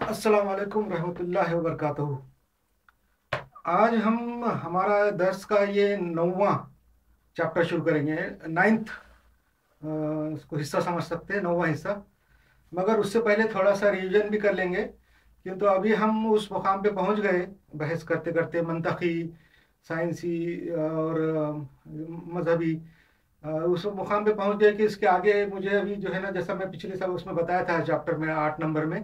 अस्सलाम वालेकुम रहमतुल्लाहि व बरकातहू। आज हम हमारा दर्स का ये 9वां चैप्टर शुरू करेंगे। नाइन्थ इसको हिस्सा समझ सकते हैं, 9वां हिस्सा। मगर उससे पहले थोड़ा सा रिवीजन भी कर लेंगे, किंतु अभी हम उस मुकाम पे पहुंच गए बहस करते करते, मंतकी, साइंसी और मजहबी। उस मुकाम पे पहुंच गए कि इसके आगे मुझे अभी जो है ना, जैसा मैं पिछले साल उसमें बताया था चैप्टर में 8 नंबर में,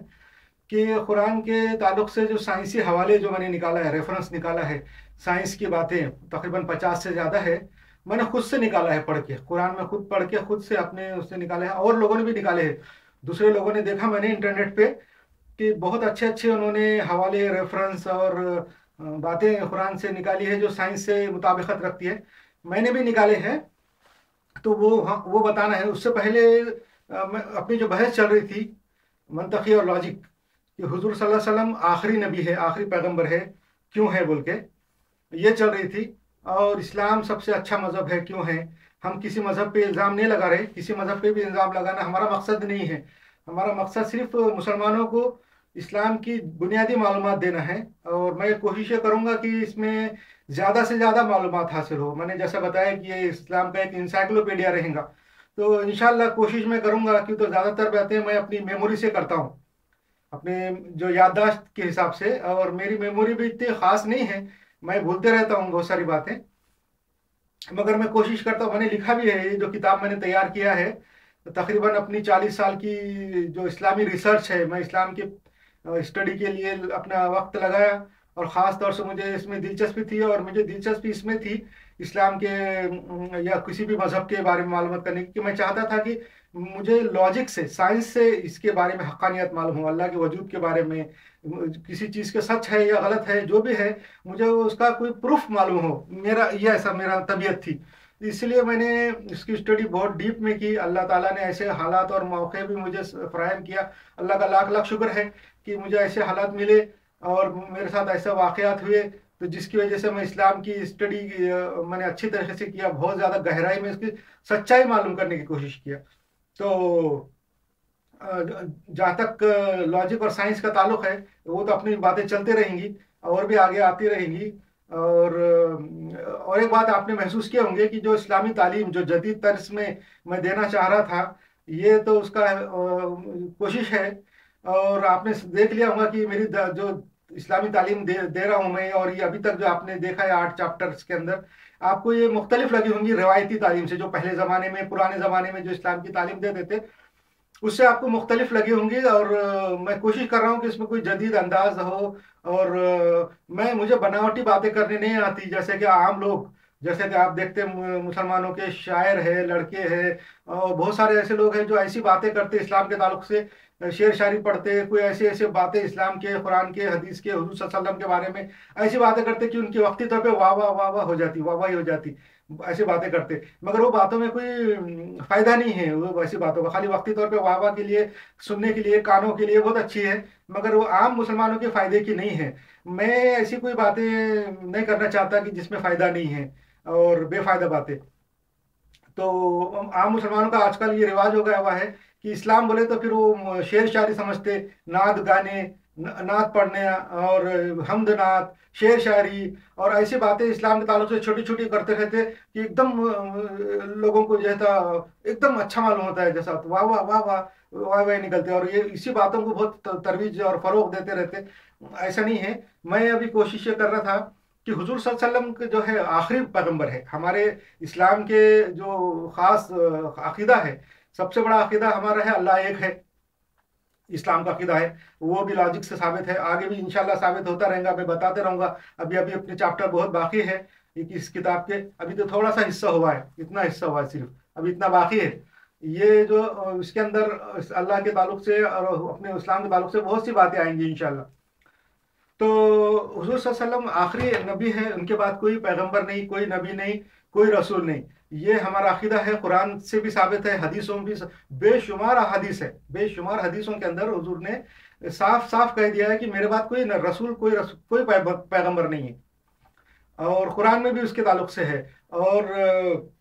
कि कुरान के ताल्लुक से जो साइंसी हवाले जो मैंने निकाला है, रेफरेंस निकाला है, साइंस की बातें तकरीबन 50 से ज़्यादा है। मैंने खुद से निकाला है, पढ़ के कुरान में खुद पढ़ के खुद से अपने उससे निकाले हैं, और लोगों ने भी निकाले हैं। दूसरे लोगों ने देखा मैंने इंटरनेट पे कि बहुत अच्छे अच्छे उन्होंने हवाले, रेफरेंस और बातें कुरान से निकाली है जो साइंस से मुताबिकत रखती है। मैंने भी निकाले हैं, तो वो, हाँ, वो बताना है। उससे पहले अपनी जो बहस चल रही थी मंतकी और लॉजिक, कि हुजूर सल्लल्लाहु अलैहि वसल्लम आखिरी नबी है, आखिरी पैगंबर है, क्यों है बोल के ये चल रही थी। और इस्लाम सबसे अच्छा मज़हब है, क्यों है। हम किसी मज़हब पे इल्ज़ाम नहीं लगा रहे, किसी मज़हब पे भी इल्ज़ाम लगाना हमारा मकसद नहीं है। हमारा मकसद सिर्फ मुसलमानों को इस्लाम की बुनियादी मालूमात देना है, और मैं कोशिश ये करूँगा कि इसमें ज़्यादा से ज़्यादा मालूमात हासिल हो। मैंने जैसा बताया कि ये इस्लाम का एक इंसाइक्लोपीडिया रहेगा, तो इंशाल्लाह कोशिश मैं करूँगा कि, तो ज़्यादातर बातें मैं अपनी मेमोरी से करता हूँ, अपने जो याददाश्त के हिसाब से। और मेरी मेमोरी भी इतनी ख़ास नहीं है, मैं भूलते रहता हूँ बहुत सारी बातें। मगर मैं कोशिश करता हूँ, मैंने लिखा भी है, ये जो किताब मैंने तैयार किया है, तो तकरीबन अपनी 40 साल की जो इस्लामी रिसर्च है, मैं इस्लाम की स्टडी के लिए अपना वक्त लगाया। और ख़ास तौर से मुझे इसमें दिलचस्पी थी, और मुझे दिलचस्पी इसमें थी इस्लाम के या किसी भी मज़हब के बारे में मालूमात करने की, कि मैं चाहता था कि मुझे लॉजिक से, साइंस से इसके बारे में हक़ानियत मालूम हो, अल्लाह के वजूद के बारे में, किसी चीज़ के सच है या गलत है जो भी है, मुझे उसका कोई प्रूफ मालूम हो। मेरा ये ऐसा मेरा तबीयत थी, इसलिए मैंने इसकी स्टडी बहुत डीप में की। अल्लाह ताला ने ऐसे हालात और मौके भी मुझे फ़राहम किया। अल्लाह का लाख लाख शुक्र है कि मुझे ऐसे हालात मिले और मेरे साथ ऐसे वाक़यात हुए, तो जिसकी वजह से मैं इस्लाम की स्टडी मैंने अच्छी तरीके से किया, बहुत ज़्यादा गहराई में इसकी सच्चाई मालूम करने की कोशिश किया। तो जहाँ तक लॉजिक और साइंस का ताल्लुक है, वो तो अपनी बातें चलते रहेंगी और भी आगे आती रहेंगी। और एक बात आपने महसूस किए होंगे कि जो इस्लामी तालीम जो जदीद तर्ज में मैं देना चाह रहा था, ये तो उसका कोशिश है। और आपने देख लिया होगा कि मेरी जो इस्लामी तालीम दे रहा हूँ मैं, और ये अभी तक जो आपने देखा है 8 चैप्टर्स के अंदर, आपको ये मुख्तलिफ लगी होंगी रिवायती तालीम से, जो पहले ज़माने में, पुराने ज़माने में जो इस्लाम की तालीम देते थे, उससे आपको मुख्तलिफ लगी होंगी। और मैं कोशिश कर रहा हूँ कि इसमें कोई जदीद अंदाज हो। और मुझे बनावटी बातें करने नहीं आती, जैसे कि आम लोग, जैसे कि आप देखते हैं मुसलमानों के शायर है, लड़के हैं, और बहुत सारे ऐसे लोग हैं जो ऐसी बातें करते इस्लाम के ताल्लुक से, शेर शायरी पढ़ते, कोई ऐसी ऐसी बातें इस्लाम के, कुरान के, हदीस के, हुजूर सल्लल्लाहु अलैहि वसल्लम के बारे में ऐसी बातें करते कि उनकी वक्ती तौर पे वाह वाह वाह वाह हो जाती, वाह वाही हो जाती, ऐसी बातें करते। मगर वो बातों में कोई फायदा नहीं है। वो वैसी बातों का खाली वक्ती तौर पे वाह वाह के लिए, सुनने के लिए, कानों के लिए बहुत अच्छी है, मगर वो आम मुसलमानों के फायदे की नहीं है। मैं ऐसी कोई बातें नहीं करना चाहता कि जिसमें फायदा नहीं है और बेफायदा बातें। तो आम मुसलमानों का आजकल ये रिवाज हो गया हुआ है कि इस्लाम बोले तो फिर वो शेर शायरी समझते, नात गाने, नात पढ़ने, और हमद नात, शेर शायरी और ऐसी बातें इस्लाम के ताल्लुक से छोटी छोटी करते रहते, कि एकदम लोगों को जो था एकदम अच्छा मालूम होता है, जैसा तो वाह वाह वाह वाह वाह वाह निकलते, और ये इसी बातों को बहुत तरवीज और फरोग देते रहते। ऐसा नहीं है। मैं अभी कोशिश ये कर रहा था कि हुजूर सल्लल्लाहु अलैहि वसल्लम जो है आखिरी पैगंबर है हमारे इस्लाम के, जो ख़ास अकीदा है, सबसे बड़ा अकीदा हमारा है अल्लाह एक है, इस्लाम का अकीदा है। वो भी लॉजिक से साबित है, आगे भी इंशाल्लाह साबित होता रहेगा, मैं बताते रहूंगा। अभी अभी अपने चैप्टर बहुत बाकी है इस किताब के, अभी तो थोड़ा सा हिस्सा हुआ है, इतना हिस्सा हुआ है सिर्फ, अभी इतना बाकी है। ये जो इसके अंदर अल्लाह के ताल्लुक से और अपने इस्लाम के ताल्लुक से बहुत सी बातें आएंगी इंशाल्लाह। तो हुजूर सल्लल्लाहु अलैहि वसल्लम आखिरी नबी है, उनके बाद कोई पैगंबर नहीं, कोई नबी नहीं, कोई रसूल नहीं। ये हमारा अकीदा है, कुरान से भी साबित है, हदीसों में भी बेशुमार हदीस है, बेशुमार हदीसों के अंदर हुजूर ने साफ साफ कह दिया है कि मेरे बाद कोई न रसूल, कोई पैगंबर नहीं है। और कुरान में भी उसके ताल्लुक से है। और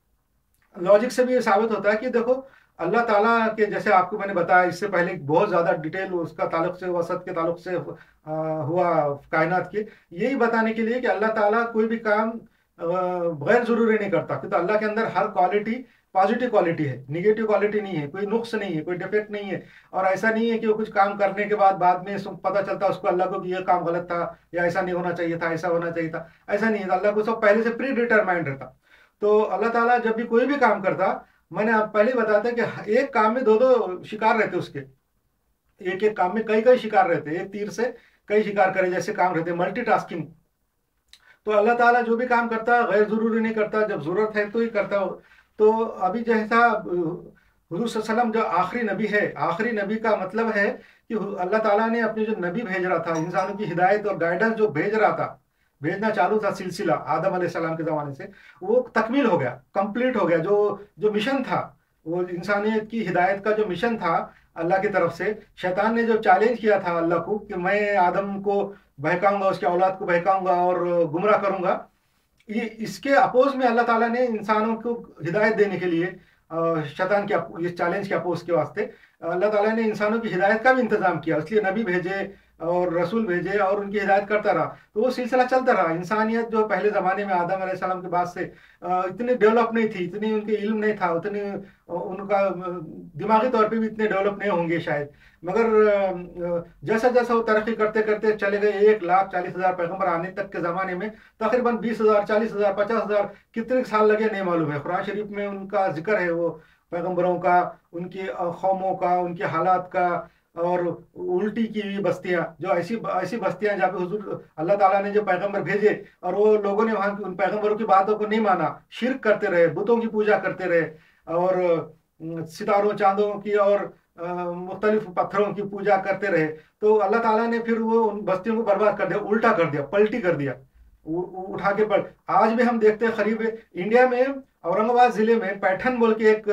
लॉजिक से भी ये साबित होता है कि देखो, اللہ تعالیٰ کے جیسے آپ کو میں نے بتایا اس سے پہلے بہت زیادہ ڈیٹیل اس کا تعلق سے وسط کے تعلق سے ہوا کائنات کے، یہی بتانے کے لیے کہ اللہ تعالیٰ کوئی بھی کام غیر ضروری نہیں کرتا، کیونکہ اللہ کے اندر ہر کوالٹی پازیٹیو کوالٹی ہے، نگیٹو کوالٹی نہیں ہے، کوئی نقص نہیں ہے، کوئی ڈیفیکٹ نہیں ہے۔ اور ایسا نہیں ہے کہ وہ کچھ کام کرنے کے بعد میں پتہ چلتا اس کو اللہ کو کہ یہ کام غلط تھا یا ایسا نہیں ہونا چاہیے تھا، ایسا ہونا چاہیے تھا، ایسا نہیں ہے، اللہ کو سب پہلے سے پری ڈیٹرمائنڈ رہتا۔ تو اللہ تعالیٰ جب بھی کوئی بھی کام کرتا، میں نے آپ پہلے ہی بتایا تھا کہ ایک کام میں دو شکار رہتے اس کے، ایک کام میں کئی شکار رہتے، ایک تیر سے کئی شکار کرے جیسے کام رہتے، ملٹی ٹاسکنگ۔ تو اللہ تعالیٰ جو بھی کام کرتا غیر ضروری نہیں کرتا، جب ضرورت ہے تو ہی کرتا ہو۔ تو ابھی جیسا حضور صلی اللہ علیہ وسلم جو آخری نبی ہے، آخری نبی کا مطلب ہے کہ اللہ تعالیٰ نے اپنے جو نبی بھیج رہا تھا، انسانوں کی ہدایت اور گائیڈنس جو بھیج رہا تھا، بھیجنا چالو تھا سلسلہ آدم علیہ السلام کے زمانے سے، وہ تکمیل ہو گیا، کمپلیٹ ہو گیا۔ جو مشن تھا، وہ انسانیت کی ہدایت کا جو مشن تھا اللہ کی طرف سے، شیطان نے جو چیلنج کیا تھا اللہ کو کہ میں آدم کو بہکاؤں گا، اس کی اولاد کو بہکاؤں گا اور گمراہ کروں گا، یہ اس کے اپوز میں اللہ تعالیٰ نے انسانوں کو ہدایت دینے کے لیے شیطان کے اس چیلنج کے اپوز کے واسطے اللہ تعالیٰ نے انسانوں کی ہدایت کا بھی انتظام کیا، اس لیے نبی بھیجے اور رسول بھیجے اور ان کی ہدایت کرتا رہا۔ تو وہ سلسلہ چلتا رہا۔ انسانیت جو پہلے زمانے میں آدم علیہ السلام کے بعد سے اتنی ڈیولپ نہیں تھی، اتنی ان کے علم نہیں تھا، اتنی ان کا دماغی طور پہ بھی اتنے ڈیولپ نہیں ہوں گے شاید، مگر جیسا جیسا وہ ترقی کرتے کرتے چلے گئے، 1,40,000 پیغمبر آنے تک کے زمانے میں تقریباً 20,000 40,000 50,000 کتنے سال لگے نہیں معلوم ہے۔ قرآن شریف میں ان کا ذکر ہے، وہ پیغمبروں کا، ان کی قوموں کا، ان کے حالات کا، اور الٹی کی ہوئی بستیاں، جو ایسی بستیاں جہاں پہ حضور اللہ تعالیٰ نے جو پیغمبر بھیجے اور وہ لوگوں نے وہاں ان پیغمبروں کی باتوں کو نہیں مانا، شرک کرتے رہے، بتوں کی پوجا کرتے رہے، اور ستاروں چاندوں کی اور مختلف پتھروں کی پوجا کرتے رہے۔ تو اللہ تعالیٰ نے پھر وہ ان بستیوں کو برباد کر دیا، الٹا کر دیا، پلٹی کر دیا، اٹھا کے آج بھی ہم دیکھتے ہیں قریب انڈیا میں اورنگ آباد ضلع میں پیٹھن بول کے ایک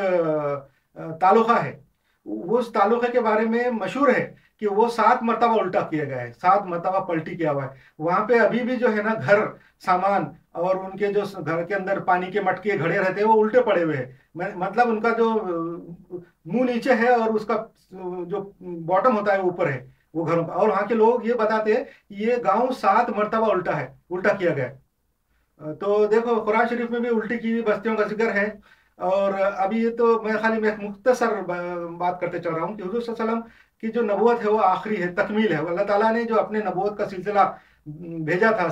تعلقہ ہے، وہ اس تعلقے کے بارے میں مشہور ہے کہ وہ 7 مرتبہ الٹا کیا گیا ہے، 7 مرتبہ پلٹی کیا ہوا ہے۔ وہاں پہ ابھی بھی جو ہے نا گھر سامان اور ان کے جو گھر کے اندر پانی کے مٹکے گھڑے رہتے ہیں وہ الٹے پڑے ہوئے ہیں، مطلب ان کا جو منہ نیچے ہے اور اس کا جو باٹم ہوتا ہے اوپر ہے وہ گھروں کا۔ اور وہاں کے لوگ یہ بتاتے ہیں کہ یہ گاؤں 7 مرتبہ الٹا کیا گیا ہے۔ تو دیکھو قرآن شریف میں بھی الٹی کی ہوئی بستیوں کا ذکر ہے۔ اور ابھی یہ تو میں خالی میں مختصر بات کرتے چل رہا ہوں کہ حضور صلی اللہ علیہ وسلم کی جو نبوت ہے وہ آخری ہے، تکمیل ہے۔ اللہ تعالیٰ نے جو اپنے نبوت کا سلسلہ بھیجا تھا،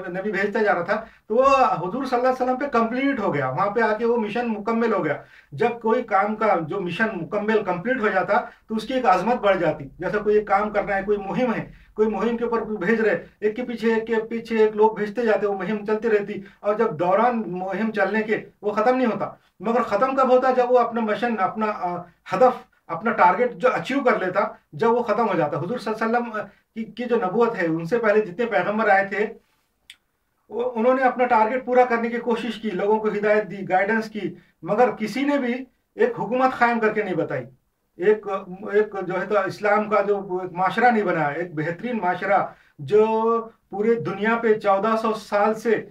نبی بھیجتا جا رہا تھا، تو وہ حضور صلی اللہ علیہ وسلم پہ کمپلیٹ ہو گیا، وہاں پہ آ کے وہ مشن مکمل ہو گیا۔ جب کوئی کام کا جو مشن مکمل کمپلیٹ ہو جاتا تو اس کی ایک عظمت بڑھ جاتی، جیسے کوئی ایک کام کرنا ہے، کوئی مہم ہے، کوئی مہم کے اوپر بھیج رہے، ایک کے پیچھے ایک لوگ بھیجتے جاتے، وہ مہم چلتی رہتی، اور جب دوران مہم چلنے کے وہ ختم نہیں ہوتا، مگر ختم کب ہوتا؟ جب وہ اپنا مشن، اپنا ہدف، اپنا ٹارگٹ جو اچیو کر لیتا، جب وہ ختم ہو جاتا۔ حضور صلی اللہ علیہ وسلم کی جو نبوت ہے، ان سے پہلے جتنے پیغمبر آئے تھے انہوں نے اپنا ٹارگٹ پورا کرنے کی کوشش کی، لوگوں کو ہدایت دی، گائیڈنس کی، مگر کسی نے بھی ایک حکومت قائم کر کے نہیں بتائی، ایک جو ہے تو اسلام کا جو ایک معاشرہ نہیں بنا، ایک بہترین معاشرہ جو پورے دنیا پہ 1400 سال سے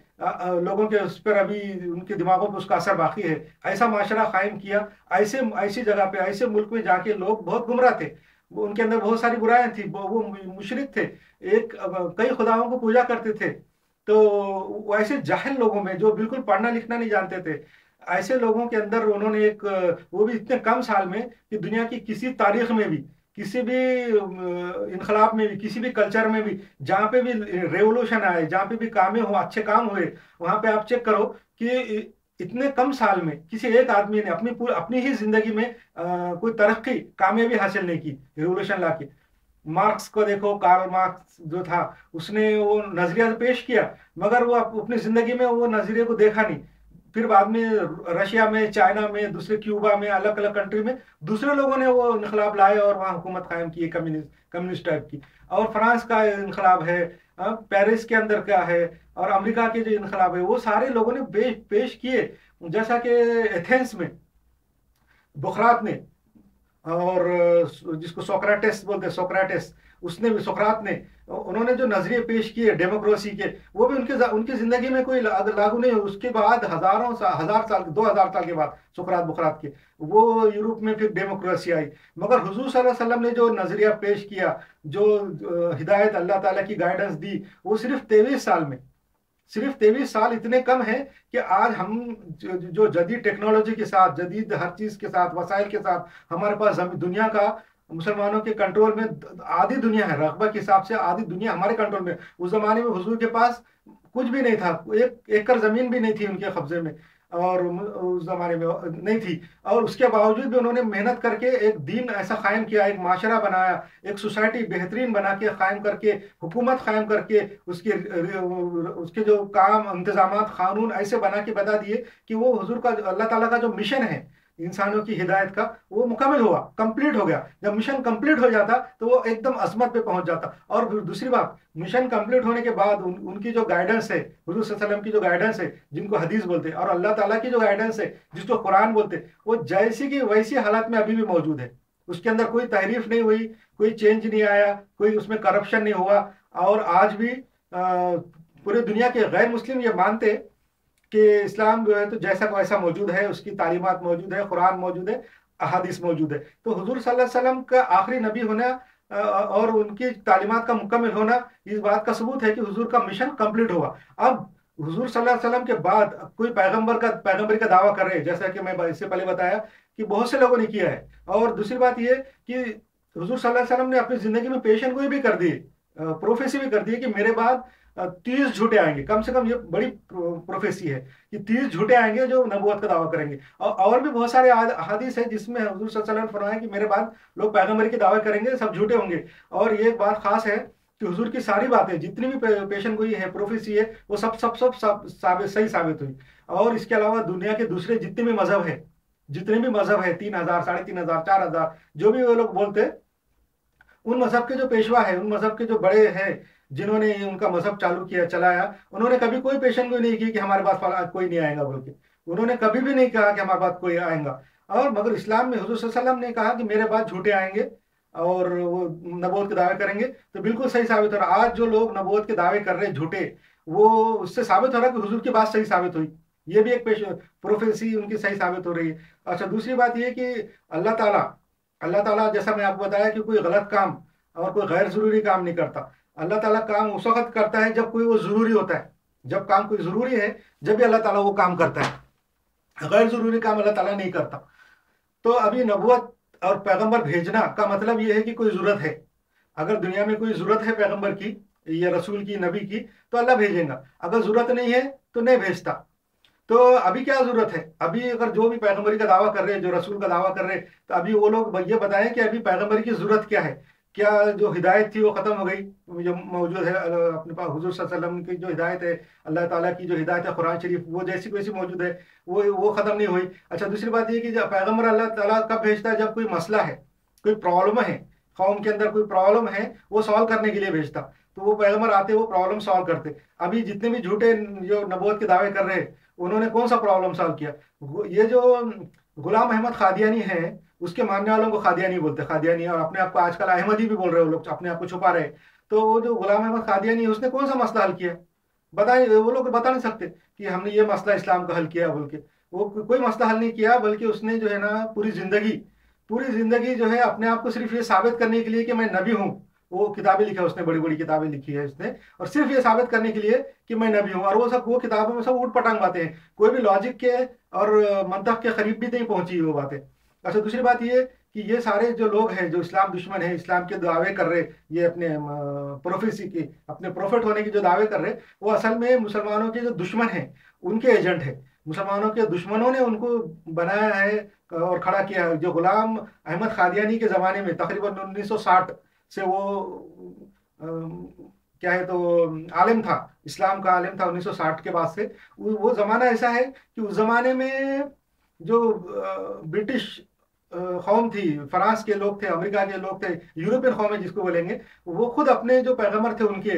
لوگوں کے اس پر ابھی ان کے دماغوں پہ اس کا اثر باقی ہے، ایسا معاشرہ قائم کیا، ایسی جگہ پہ، ایسے ملک میں جا کے لوگ بہت گمراہ تھے، ان کے اندر بہت ساری برائیاں تھیں، وہ مشرک تھے، کئی خداؤں کو پوجا کرتے تھے۔ تو ایسے جاہل لوگوں میں جو بالکل پڑھنا لکھنا نہیں جانتے تھے، ایسے لوگوں کے اندر انہوں نے وہ بھی اتنے کم سال میں کہ دنیا کی کسی تاریخ میں بھی، کسی بھی انقلاب میں بھی، کسی بھی کلچر میں بھی، جہاں پہ بھی ریولوشن آئے، جہاں پہ بھی کامیں ہوں، اچھے کام ہوئے، وہاں پہ آپ چیک کرو کہ اتنے کم سال میں کسی ایک آدمی نے اپنی ہی زندگی میں کوئی ترقی، کامیابی حاصل نہیں کی ریولوشن لا کے۔ مارکس کو دیکھو، کارل مارکس جو تھا، اس نے وہ نظریہ پیش کیا، مگر وہ اپنی زندگی میں وہ نظریے کو دیکھا نہیں۔ پھر بعد میں رشیا میں، چائنا میں، دوسرے کیوبا میں، الگ الگ کنٹری میں دوسرے لوگوں نے وہ انقلاب لائے اور وہاں حکومت قائم کی کمیونسٹ ٹائپ کی۔ اور فرانس کا انقلاب ہے، پیرس کے اندر کیا ہے، اور امریکہ کے جو انقلاب ہے، وہ سارے لوگوں نے پیش کیے۔ جیسا کہ ایتھنس میں بخرات نے और जिसको सोक्राटेस बोलते हैं, सोक्राटेस, उसने भी, सोक्रात ने, उन्होंने जो नजरिए पेश किए डेमोक्रेसी के, वो भी उनकी जिंदगी में कोई लागू नहीं हुए। उसके बाद हजार साल, 2000 साल के बाद सुकरात बुकरात के, वो यूरोप में फिर डेमोक्रेसी आई। मगर हुजूर सल्लल्लाहु अलैहि वसल्लम ने जो नजरिया पेश किया, जो हिदायत अल्लाह ताला की गाइडेंस दी, वो सिर्फ 23 साल में, सिर्फ 23 साल इतने कम है कि आज हम जो जदीद टेक्नोलॉजी के साथ, जदीद हर चीज के साथ, वसाइल के साथ, हमारे पास दुनिया का, मुसलमानों के कंट्रोल में आधी दुनिया है, रकबा के हिसाब से आधी दुनिया हमारे कंट्रोल में। उस जमाने में हुजूर के पास कुछ भी नहीं था, एक एकड़ जमीन भी नहीं थी उनके कब्जे में, और उस जमाने में नहीं थी। और उसके बावजूद भी उन्होंने मेहनत करके एक दीन ऐसा कायम किया, एक माशरा बनाया, एक सोसाइटी बेहतरीन बना के कायम करके, हुकूमत कायम करके, उसके जो काम, इंतजामात, कानून ऐसे बना के बता दिए कि वो हुजूर का, अल्लाह ताला का जो मिशन है इंसानों की हिदायत का, वो मुकम्मल हुआ, कंप्लीट हो गया। जब मिशन कंप्लीट हो जाता तो वो एकदम अजमत पे पहुंच जाता। और फिर दूसरी बात, मिशन कंप्लीट होने के बाद उनकी जो गाइडेंस है, हुजूर सल्लल्लाहु अलैहि वसल्लम की जो गाइडेंस है, जिनको हदीस बोलते हैं, और अल्लाह ताला की जो गाइडेंस है, जिसको कुरान बोलते हैं, वो जैसी की वैसी हालत में अभी भी मौजूद है। उसके अंदर कोई तहरीफ नहीं हुई, कोई चेंज नहीं आया, कोई उसमें करप्शन नहीं हुआ। और आज भी पूरे दुनिया के गैर मुस्लिम ये मानते कि इस्लाम जो है तो जैसा को वैसा मौजूद है, उसकी तालीमात मौजूद है, कुरान मौजूद है, अहादीस मौजूद है। तो हुजूर सल्लल्लाहु अलैहि वसल्लम का आखिरी नबी होना और उनकी तालीमात का मुकम्मल होना, इस बात का सबूत है कि हुजूर का मिशन कंप्लीट हुआ। अब हुजूर सल्लल्लाहु अलैहि वसल्लम के बाद कोई पैगंबरी का दावा कर रहे हैं, जैसा कि मैं इससे पहले बताया कि बहुत से लोगों ने किया है। और दूसरी बात ये कि हुजूर सल्लल्लाहु अलैहि वसल्लम ने अपनी जिंदगी में पेशन गोई भी कर दी, प्रोफेसी भी कर दी कि मेरे बाद 30 झूठे आएंगे। कम से कम ये बड़ी प्रोफेसी है कि 30 झूठे आएंगे जो नबूवत का दावा करेंगे। और भी बहुत सारे हदीस है जिसमें हुजूर सल्लल्लाहु अलैहि वसल्लम ने फरमाया कि मेरे बाद लोग पैगंबरी के दावे करेंगे, सब झूठे होंगे। और ये एक बात खास है कि हुजूर की सारी बातें, जितनी भी पेशन गोई है, प्रोफेसी है, वो सब सही साबित हुई। और इसके अलावा दुनिया के दूसरे जितने भी मजहब है, जितने भी मजहब है, 3000, 3500, 4000, जो भी वो लोग बोलते, उन मजहब के जो पेशवा है, उन मजहब के जो बड़े हैं, जिन्होंने उनका मजहब चालू किया, चलाया, उन्होंने कभी कोई पेशन गोई नहीं की कि हमारे पास कोई नहीं आएगा बोल के। उन्होंने कभी भी नहीं कहा कि हमारे पास कोई आएगा। और मगर इस्लाम में हुजूर सल्लल्लाहु अलैहि वसल्लम ने कहा कि मेरे बाद झूठे आएंगे और वो नबूवत के दावे करेंगे। तो बिल्कुल सही साबित हो रहा, आज जो लोग नबूवत के दावे कर रहे हैं झूठे, वो उससे साबित हो रहा है कि हुजूर की बात सही साबित हुई। ये भी एक प्रोफेसी उनकी सही साबित हो रही है। अच्छा, दूसरी बात ये कि अल्लाह ताला जैसा मैं आपको बताया कि कोई गलत काम और कोई गैर जरूरी काम नहीं करता। अल्लाह ताला काम उस वक्त करता है जब कोई वो जरूरी होता है, जब काम कोई जरूरी है, जब भी अल्लाह ताला वो काम करता है। गैर जरूरी काम अल्लाह ताला नहीं करता। तो अभी नबूवत और पैगंबर भेजना का मतलब ये है कि कोई जरूरत है। अगर दुनिया में कोई जरूरत है पैगंबर की या रसूल की, नबी की, तो अल्लाह भेजेगा। अगर जरूरत नहीं है तो नहीं भेजता। तो अभी क्या जरूरत है? अभी अगर जो भी पैगंबरी का दावा कर रहे हैं, जो रसूल का दावा कर रहे हैं, तो अभी वो लोग ये बताएं कि अभी पैगंबरी की जरूरत क्या है। क्या जो हिदायत थी वो खत्म हो गई, जो मौजूद है अपने पास हुजूर सल्लल्लाहु अलैहि वसल्लम की जो हिदायत है, अल्लाह ताला की जो हिदायत है कुरान शरीफ, वो जैसी वैसी मौजूद है, वो खत्म नहीं हुई। अच्छा, दूसरी बात ये कि जब पैगंबर अल्लाह ताला कब भेजता है? जब कोई मसला है, कोई प्रॉब्लम है, कौम के अंदर कोई प्रॉब्लम है, वो सॉल्व करने के लिए भेजता। तो वो पैगंबर आते, वो प्रॉब्लम सॉल्व करते। अभी जितने भी झूठे जो नबूवत के दावे कर रहे हैं, उन्होंने कौन सा प्रॉब्लम सॉल्व किया? ये जो गुलाम अहमद कादियानी है, उसके मानने वालों को कादियानी बोलते, कादियानी, और अपने आप को आजकल अहमदी भी बोल रहे हो लोग, अपने आप को छुपा रहे। तो वो जो गुलाम अहमद कादियानी है, उसने कौन सा मसला हल किया? बताए, वो लोग बता नहीं सकते कि हमने ये मसला इस्लाम का हल किया बोल के। वो कोई मसला हल नहीं किया, बल्कि उसने जो है ना पूरी जिंदगी जो है अपने आप को सिर्फ ये साबित करने के लिए कि मैं नबी हूँ, वो किताबें लिखा है उसने, बड़ी बड़ी किताबें लिखी है उसने, और सिर्फ ये साबित करने के लिए कि मैं नबी हूँ। और वो किताबों में सब ऊट पटांग बातें हैं, कोई भी लॉजिक के और मंतक के करीब भी नहीं पहुंची वो बातें। अच्छा, दूसरी बात ये कि ये सारे जो लोग हैं जो इस्लाम दुश्मन है, इस्लाम के दावे कर रहे, ये अपने प्रोफेसी के, अपने प्रोफेट होने के जो दावे कर रहे, वो असल में मुसलमानों के जो दुश्मन हैं, उनके एजेंट है। मुसलमानों के दुश्मनों ने उनको बनाया है और खड़ा किया है। जो गुलाम अहमद कादियानी के ज़माने में तकरीबन 1960 से वो क्या है तो आलिम था, इस्लाम का आलिम था 1960 के बाद से। वो ज़माना ऐसा है कि उस ज़माने में जो ब्रिटिश कौम थी, फ्रांस के लोग थे, अमेरिका के लोग थे, यूरोपियन कौम है जिसको बोलेंगे, वो खुद अपने जो पैगंबर थे उनके,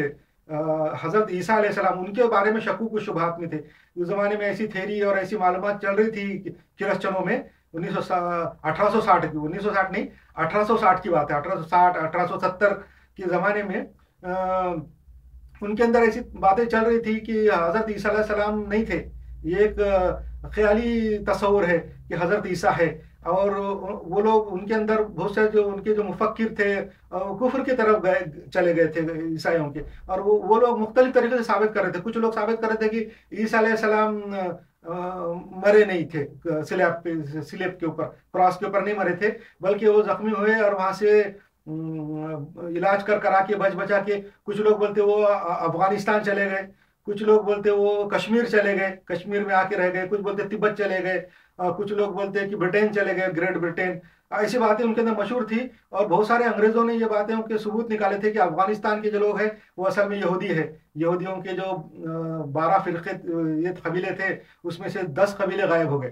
हजरत ईसा अलैहिस्सलाम, उनके बारे में शक्कू कुछ शुबहात में थे। उस जमाने में ऐसी थेरी और ऐसी मालूमात चल रही थी क्रिश्चनों में 1860 की, 1960 नहीं, 1860 की बात है, 1860 1870 के ज़माने में उनके अंदर ऐसी बातें चल रही थी कि हज़रत ईसा अलैहिस्सलाम नहीं थे। ये एक ख़याली तस्वुर है कि हज़रत ईसा है, और वो लोग उनके अंदर बहुत से जो उनके जो मुफक्किर थे कुफ्र की तरफ चले गए थे ईसाइयों के, और वो लोग मुख्तलिफ तरीके से साबित कर रहे थे। कुछ लोग साबित कर रहे थे कि ईसा अलैहिस्सलाम मरे नहीं थे, स्लेब के ऊपर, क्रॉस के ऊपर नहीं मरे थे, बल्कि वो जख्मी हुए और वहां से इलाज करा के बच बचा के, कुछ लोग बोलते वो अफगानिस्तान चले गए, कुछ लोग बोलते वो कश्मीर चले गए, कश्मीर में आके रह गए, कुछ बोलते तिब्बत चले गए, कुछ लोग बोलते हैं कि ब्रिटेन चले गए, ग्रेट ब्रिटेन। ऐसी बातें उनके अंदर मशहूर थी, और बहुत सारे अंग्रेजों ने ये बातें उनके सबूत निकाले थे कि अफगानिस्तान के जो लोग हैं वो असल में यहूदी है। यहूदियों के जो 12 फिरके ये कबीले थे, उसमें से 10 कबीले गायब हो गए,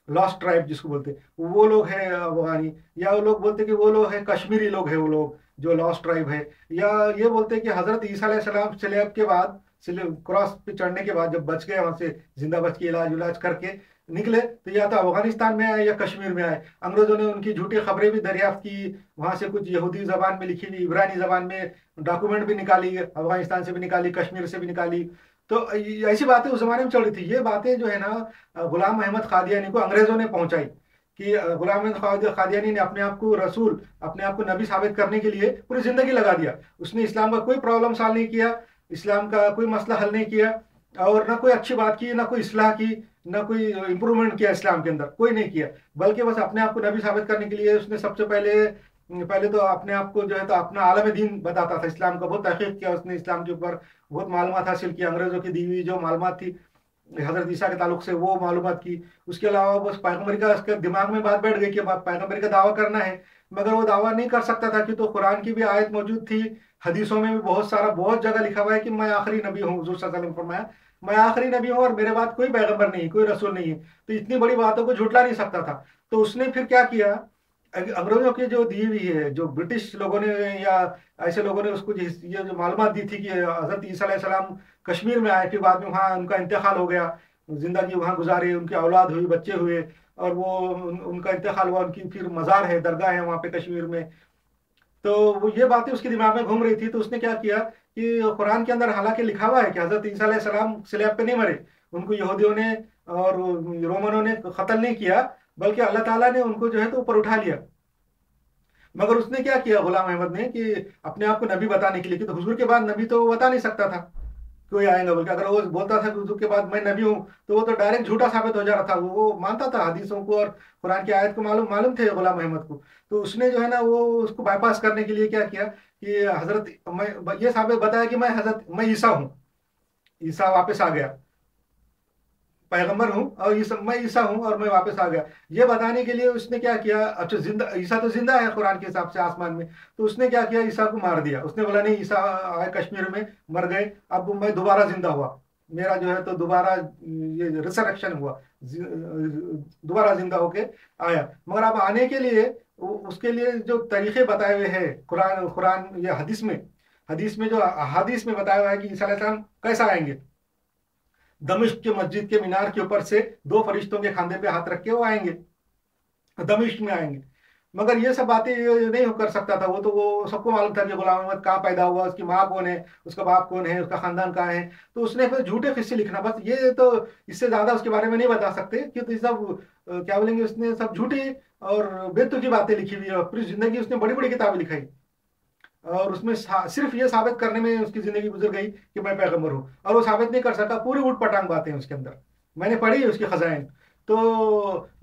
लॉस्ट ट्राइब जिसको बोलते, वो लोग हैं अफगानी। या वो लोग बोलते कि वो लोग हैं कश्मीरी लोग हैं, वो लोग जो लॉस्ट ट्राइब है। या ये बोलते कि हजरत ईसा अलैहिस्सलाम स्लेब के बाद, क्रॉस पे चढ़ने के बाद जब बच गए, वहां से जिंदा बच के इलाज करके निकले, तो या तो अफगानिस्तान में आए या कश्मीर में आए। अंग्रेजों ने उनकी झूठी खबरें भी दरियाफ्त की, वहां से कुछ यहूदी जबान में लिखी हुई इब्रानी जबान में डॉक्यूमेंट भी निकाली, अफगानिस्तान से भी निकाली, कश्मीर से भी निकाली। तो ऐसी बातें उस जमाने में चल रही थी। ये बातें जो है ना गुलाम अहमद कादियानी को अंग्रेजों ने पहुंचाई, कि गुलाम अहमद कादियानी ने अपने आप को रसूल, अपने आप को नबी साबित करने के लिए पूरी जिंदगी लगा दिया। उसने इस्लाम का कोई प्रॉब्लम सॉल्व नहीं किया, इस्लाम का कोई मसला हल नहीं किया, और ना कोई अच्छी बात की, ना कोई इस्लाह की, ना कोई इंप्रूवमेंट किया इस्लाम के अंदर, कोई नहीं किया। बल्कि बस अपने आप को नबी साबित करने के लिए उसने सबसे पहले तो अपने आप को जो है तो अपना आलम दीन बताता था, इस्लाम का बहुत तहकीक किया उसने, इस्लाम के ऊपर बहुत मालूमात हासिल की, अंग्रेजों की दी हुई जो मालूमात थी हजरत ईसा के ताल्लुक से वो मालूमात की। उसके अलावा बस पैगम्बरी का उसके दिमाग में बात बैठ गई कि पैगम्बरी का दावा करना है, मगर वो दावा नहीं कर सकता था, कि तो कुरान की भी आयत मौजूद थी, हदीसों में भी बहुत जगह लिखा हुआ है कि मैं आखिरी नबी हूँ। हुजूर सल्लल्लाहु अलैहि वसल्लम फरमाया मैं आखिरी नबी हूँ और मेरे बाद कोई पैगम्बर नहीं, कोई रसूल नहीं है, तो इतनी बड़ी बातों को झुटला नहीं सकता था। तो उसने फिर क्या किया, अंग्रेजों की जो दी हुई है, जो ब्रिटिश लोगों ने या ऐसे लोगों ने उसको ये जो मालूमात दी थी कि हजरत ईसा अलैहिस्सलाम कश्मीर में आए, फिर बाद में वहाँ उनका इंतकाल हो गया, जिंदगी वहाँ गुजारे, उनकी औलाद हुई, बच्चे हुए, और वो उनका इंतकाल हुआ, उनकी फिर मज़ार है, दरगाह है वहाँ पे कश्मीर में। तो वो ये बातें उसके दिमाग में घूम रही थी। तो उसने क्या किया कि कुरान के अंदर हालांकि लिखा हुआ है कि हजरत ईसा अलैहिस्सलाम स्लैब पे नहीं मरे, उनको यहूदियों ने और रोमनों ने कत्ल नहीं किया, बल्कि अल्लाह ताला ने उनको जो है तो ऊपर उठा लिया। मगर उसने क्या किया गुलाम अहमद ने, कि अपने आप को नबी बताने के लिए, कि तो हुजूर के बाद नबी तो वो बता नहीं सकता था कोई आएगा, बल्कि अगर वो बोलता था कि हुजूर के बाद मैं नबी हूँ, तो वो तो डायरेक्ट झूठा साबित हो जा रहा था। वो मानता था हदीसों को और कुरान की आयत को, मालूम मालूम थे गुलाम अहमद को। तो उसने जो है ना वो उसको बाईपास करने के लिए क्या किया कि हजरत मैं ये साबित बताया कि मैं ईसा हूँ, ईसा वापस आ गया, पैगंबर हूँ, और मैं ईसा हूँ और मैं वापस आ गया। ये बताने के लिए उसने क्या किया, अच्छा जिंदा ईसा तो जिंदा है कुरान के हिसाब से आसमान में, तो उसने क्या किया, ईसा को मार दिया। उसने बोला नहीं, ईसा आए कश्मीर में, मर गए, अब मैं दोबारा जिंदा हुआ, मेरा जो है तो दोबारा ये रिसरेक्शन हुआ, दोबारा जिंदा होके आया। मगर अब आने के लिए उसके लिए जो तरीके बताए हुए हैं कुरान कुरान या हदीस में जो अहादीस में बताया हुआ है कि ईसा अलैहिस्सलाम कैसा आएंगे, दमिश्क के मस्जिद के मीनार के ऊपर से 2 फरिश्तों के खांधे पे हाथ रख के वो आएंगे, दमिश्क में आएंगे। मगर ये सब बातें ये नहीं कर सकता था। वो तो वो सबको मालूम था कि गुलाम अहमद कहाँ पैदा हुआ, उसकी माँ कौन है, उसका बाप कौन है, उसका खानदान कहाँ है। तो उसने फिर झूठे किस्से लिखना, बस ये तो इससे ज्यादा उसके बारे में नहीं बता सकते, क्योंकि ये सब क्या बोलेंगे, उसने सब झूठी और बेतुकी बातें लिखी हुई है। पूरी जिंदगी उसने बड़ी बड़ी किताबें लिखाई, और उसमें सिर्फ ये साबित करने में उसकी जिंदगी गुजर गई कि मैं पैगंबर हूँ, और वो साबित नहीं कर सका। पूरी उठ पटांग बातें हैं उसके अंदर, मैंने पढ़ी है उसकी खजाइन। तो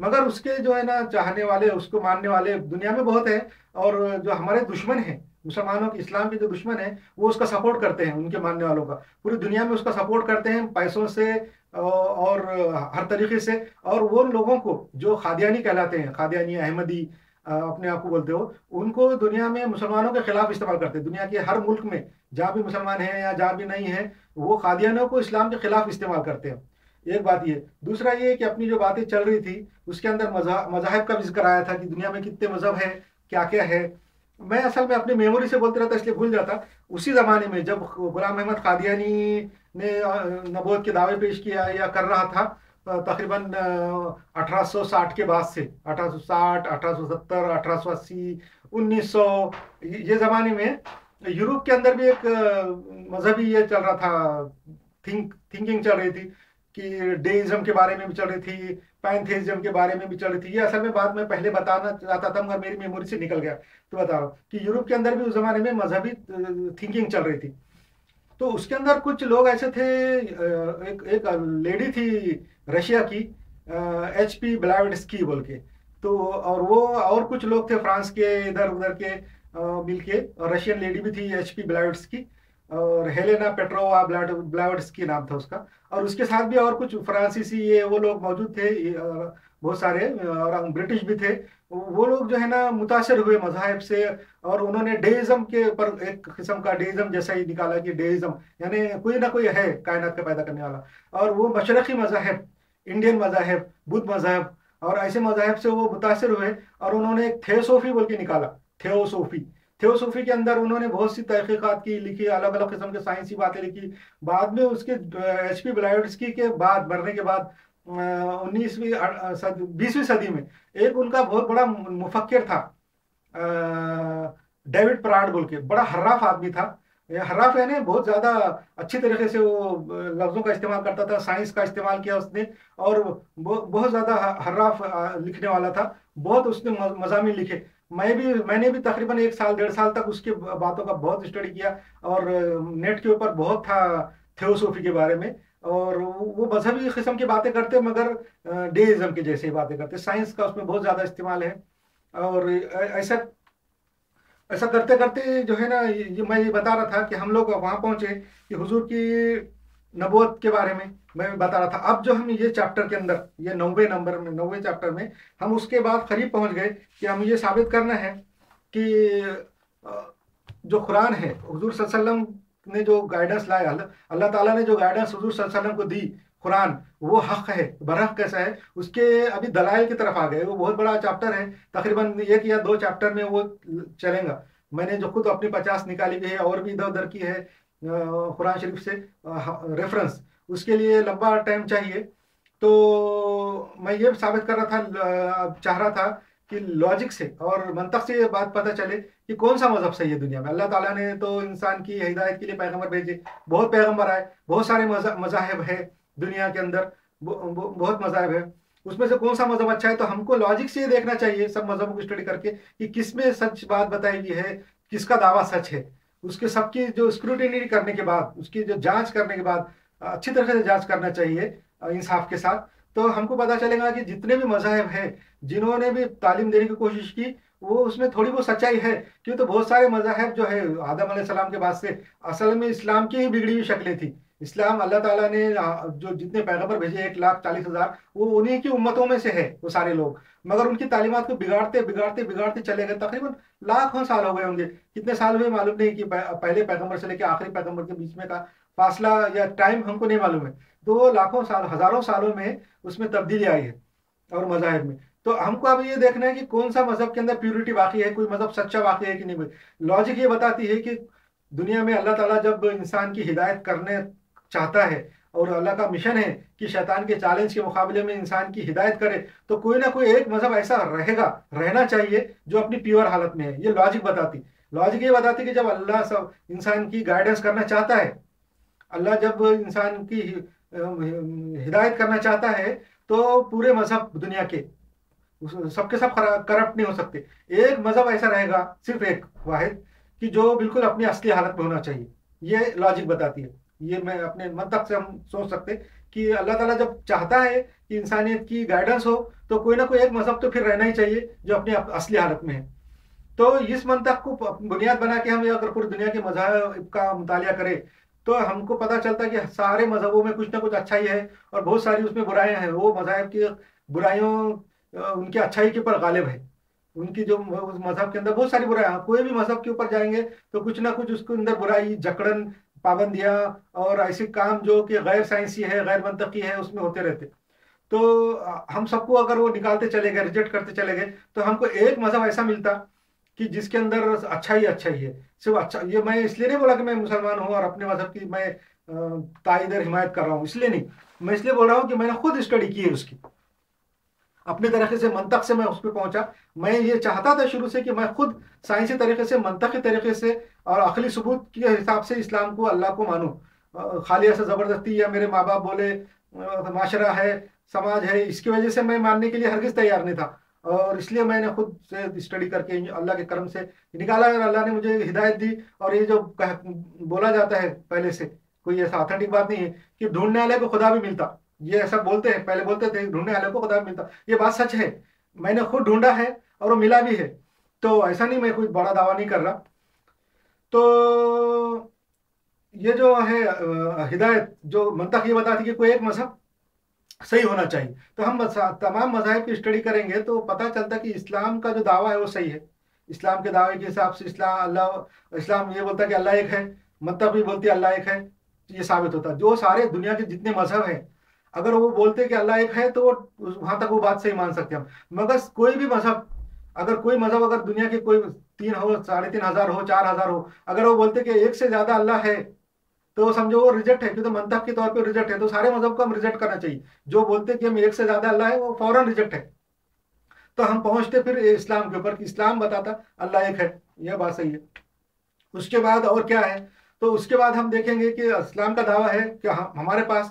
मगर उसके जो है ना चाहने वाले, उसको मानने वाले दुनिया में बहुत है, और जो हमारे दुश्मन हैं मुसलमानों के, इस्लाम के जो दुश्मन हैं, वो उसका सपोर्ट करते हैं, उनके मानने वालों का पूरी दुनिया में उसका सपोर्ट करते हैं, पैसों से और हर तरीके से। और वो लोगों को जो कादियानी कहलाते हैं, कादियानी अहमदी अपने आप को बोलते हो, उनको दुनिया में मुसलमानों के खिलाफ इस्तेमाल करते हैं। दुनिया के हर मुल्क में जहाँ भी मुसलमान हैं या जहाँ भी नहीं है, वो कादियानियों को इस्लाम के खिलाफ इस्तेमाल करते हैं। एक बात ये, दूसरा ये कि अपनी जो बातें चल रही थी उसके अंदर मज़ाहिब का भी जिक्र आया था कि दुनिया में कितने मज़हब है, क्या क्या है। मैं असल में अपनी मेमोरी से बोलते रहता इसलिए भूल जाता। उसी ज़माने में जब गुलाम अहमद कादियानी ने नबूवत के दावे पेश किया या कर रहा था, तकरीबन 1860 के बाद से 1860, 1870, 1880, 1900, ये ज़माने में यूरोप के अंदर भी एक मजहबी ये चल रहा था, थिंकिंग चल रही थी कि डेइज्म के बारे में भी चल रही थी, पैंथेइज्म के बारे में भी चल रही थी। ये असल में बात मैं पहले बताना चाहता था मगर मेरी मेमोरी से निकल गया, तो बता रहा हूँ कि यूरोप के अंदर भी उस जमाने में मजहबी थिंकिंग चल रही थी। तो उसके अंदर कुछ लोग ऐसे थे, एक लेडी थी रशिया की, HP ब्लाइवस्की बोल के। तो और वो और कुछ लोग थे फ्रांस के इधर उधर के मिलके, और रशियन लेडी भी थी HP ब्लाइवस्की, और हेलेना पेट्रोवा ब्लाइवस्की नाम था उसका। और उसके साथ भी और कुछ फ्रांसीसी ये वो लोग मौजूद थे, बहुत सारे, और ब्रिटिश भी थे। वो लोग जो है ना मुतासर हुए मज़ाहिब से, और उन्होंने डेइज्म के ऊपर एक किस्म का डेइज्म जैसा ही निकाला कि डेइज्म यानी कोई ना कोई है कायनात का पैदा करने वाला। और वो मशरक़ी मज़ाहिब, इंडियन मज़ाहिब, बुद्ध मज़हब और ऐसे मज़ाहिब से वो मुतासर हुए, और उन्होंने एक थियोसोफी बोल के निकाला। थियोसोफी थियोसोफी के अंदर उन्होंने बहुत सी तहकीकात की, लिखी, अलग अलग किस्म के साइंसी बातें लिखी। बाद में उसके HP ब्लाइवस्की के बाद, मरने के बाद 19वीं 20वीं सदी में एक उनका बहुत बड़ा मुफक्किर था, डेविड पराड बोल के, बड़ा हर्राफ आदमी था। हर्राफ यानी बहुत ज्यादा अच्छी तरीके से वो लफ्जों का इस्तेमाल करता था, साइंस का इस्तेमाल किया उसने, और बहुत ज्यादा हर्राफ लिखने वाला था। बहुत उसने मज़ामीन लिखे। मैंने भी तकरीबन 1 साल 1.5 साल तक उसके बातों का बहुत स्टडी किया, और नेट के ऊपर बहुत था थियोसोफी के बारे में। और वो मजहबी किस्म की बातें करते मगर डेइज्म के जैसे ही बातें करते, साइंस का उसमें बहुत ज़्यादा इस्तेमाल है। और ऐसा ऐसा करते करते जो है ना, मैं ये बता रहा था कि हम लोग वहां पहुंचे कि हुजूर की नबूवत के बारे में मैं बता रहा था। अब जो हम ये चैप्टर के अंदर, ये 90वें चैप्टर में हम उसके बाद करीब पहुंच गए कि हम ये साबित करना है कि जो कुरान है, हुजूर सल्लल्लाहु अलैहि वसल्लम ने जो गाइडेंस लाया, अल्लाह ताला ने जो गाइडेंस हुजूर सल्लल्लाहु अलैहि वसल्लम को दी, कुरान वो हक है, बरहक कैसा है, उसके अभी दलाइल की तरफ आ गए। वो बहुत बड़ा चैप्टर है, तकरीबन 1 या 2 चैप्टर में वो चलेगा। मैंने जो खुद अपनी 50 निकाली भी है, और भी इधर उधर की है कुरान शरीफ से रेफरेंस, उसके लिए लंबा टाइम चाहिए। तो मैं ये साबित कर रहा था, चाह रहा था कि लॉजिक से और मंतक से ये बात पता चले कि कौन सा मजहब सही है दुनिया में। अल्लाह ताला ने तो इंसान की हिदायत के लिए पैगंबर भेजे, बहुत पैगंबर आए, बहुत सारे मज़ाहिब है दुनिया के अंदर, बहुत मज़ाहिब है। उसमें से कौन सा मजहब अच्छा है, तो हमको लॉजिक से ये देखना चाहिए सब मजहबों को स्टडी करके कि किसमें सच बात बताई गई है, किसका दावा सच है। उसके सबकी जो स्क्रूटिनी करने के बाद, उसकी जो जांच करने के बाद, अच्छी तरह से जांच करना चाहिए इंसाफ के साथ। तो हमको पता चलेगा कि जितने भी मज़ाहिब हैं, जिन्होंने भी तालीम देने की कोशिश की, वो उसमें थोड़ी बहुत सच्चाई है। क्यों, तो बहुत सारे मज़ाहिब जो है आदम अलैहिस्सलाम के बाद से असल में इस्लाम की ही बिगड़ी हुई शक्लें थी। इस्लाम अल्लाह ताला ने जो जितने पैगंबर भेजे 1,40,000, वो उन्हीं की उम्मतों में से है वो सारे लोग। मगर उनकी तालीमात को बिगाड़ते बिगाड़ते बिगाड़ते चले गए। तकरीबन लाखों साल हो गए होंगे, कितने साल हुए मालूम नहीं, कि पहले पैगंबर से लेकर आखिरी पैगंबर के बीच में का फासला या टाइम हमको नहीं मालूम है। तो वो लाखों साल, हजारों सालों में उसमें तब्दीली आई है और मज़ाहिब में। तो हमको अब ये देखना है कि कौन सा मजहब के अंदर प्योरिटी बाकी है, कोई मजहब सच्चा बाकी है कि नहीं। लॉजिक ये बताती है कि दुनिया में अल्लाह ताला जब इंसान की हिदायत करने चाहता है, और अल्लाह का मिशन है कि शैतान के चैलेंज के मुकाबले में इंसान की हिदायत करे, तो कोई ना कोई एक मजहब ऐसा रहेगा, रहना चाहिए जो अपनी प्योर हालत में है। ये लॉजिक ये बताती कि जब अल्लाह सब इंसान की गाइडेंस करना चाहता है, अल्लाह जब इंसान की हिदायत करना चाहता है, तो पूरे मजहब दुनिया के सबके सब करप्ट नहीं हो सकते। एक मजहब ऐसा रहेगा, सिर्फ एक वाहिद, कि जो बिल्कुल अपनी असली हालत में होना चाहिए। ये लॉजिक बताती है। ये मैं अपने मंतक से हम सोच सकते कि अल्लाह ताला जब चाहता है कि इंसानियत की गाइडेंस हो, तो कोई ना कोई एक मजहब तो फिर रहना ही चाहिए जो अपनी असली हालत में है। तो इस मंतक को बुनियाद बना के हम अगर पूरी दुनिया के मजहब का मुतालिया करें, तो हमको पता चलता है कि सारे मजहबों में कुछ ना कुछ अच्छाई है और बहुत सारी उसमें बुराइयां हैं। वो मजहब की बुराइयों उनकी अच्छाई के ऊपर गालिब है। उनकी जो उस मजहब के अंदर बहुत सारी बुराइयां, कोई भी मजहब के ऊपर जाएंगे तो कुछ ना कुछ उसके अंदर बुराई, जकड़न, पाबंदियां और ऐसे काम जो कि गैर साइंसी है, गैर मंतकी है, उसमें होते रहते। तो हम सबको अगर वो निकालते चले गए, रिजेक्ट करते चले गए, तो हमको एक मजहब ऐसा मिलता کہ جس کے اندر اچھا ہی ہے، صرف اچھا. یہ میں اس لیے نہیں بولا کہ میں مسلمان ہوں اور اپنے مذہب کی میں تائید اور حمایت کر رہا ہوں، اس لیے نہیں. میں اس لیے بول رہا ہوں کہ میں نے خود اسٹڈی کی ہے اس کی، اپنے طریقے سے منطق سے میں اس پہ پہنچا. میں یہ چاہتا تھا شروع سے کہ میں خود سائنسی طریقے سے، منطقی طریقے سے اور عقلی ثبوت کے حساب سے اسلام کو، اللہ کو مانوں. خالی ایسا زبردستی یا میرے ماں باپ بولے، معاشرہ ہے، سماج ہے، اس کی وجہ سے میں ماننے کے لیے ہرگز تیار نہیں تھا. اور اس لیے میں نے خود سے اسٹڈی کر کے اللہ کے کرم سے نکالا، اور اللہ نے مجھے ہدایت دی. اور یہ جو بولا جاتا ہے پہلے سے، کوئی ایسا آتھینٹک بات نہیں ہے کہ ڈھونڈنے والے کو خدا بھی ملتا. یہ ایسا بولتے ہیں، پہلے بولتے تھے ڈھونڈنے والے کو خدا بھی ملتا. یہ بات سچ ہے، میں نے خود ڈھونڈا ہے اور وہ ملا بھی ہے. تو ایسا نہیں، میں کوئی بڑا دعویٰ نہیں کر رہا. تو یہ جو ہے ہدایت، جو منطق یہ بتاتی کہ کوئی ایک مذہب صحیح ہونا چاہیے. تو ہم تمام مذاہب کی اسٹڈی کریں گے تو پتہ چلتا کہ اسلام کا جو دعویٰ ہے وہ صحیح ہے. اسلام کے دعوے کے حساب سے اسلام یہ بولتا ہے کہ اللہ ایک ہے، منطق بھی بولتی ہے اللہ ایک ہے. یہ ثابت ہوتا ہے جو سارے دنیا کے جتنے مذہب ہیں، اگر وہ بولتے کہ اللہ ایک ہے تو وہاں تک وہ بات صحیح مان سکتے ہیں ہم. مگر کوئی بھی مذہب، اگر دنیا کے کوئی 3 ہو، 3500 ہو، 4000 ہو، اگر وہ بولتے کہ ایک سے زیادہ اللہ ہے تو سمجھو وہ ریجیکٹ ہے، کیونکہ منطق کے طور پہ ریجیکٹ ہے. تو سارے مذہب کو ہم ریجیکٹ کرنا چاہیے. جو بولتے کہ ہم ایک سے زیادہ اللہ ہے وہ فوراً ریجیکٹ ہے. تو ہم پہنچتے پھر اسلام کے اوپر کہ اسلام بتاتا اللہ ایک ہے، یہ بات صحیح ہے. اس کے بعد اور کیا ہے؟ تو اس کے بعد ہم دیکھیں گے کہ اسلام کا دعویٰ ہے کہ ہمارے پاس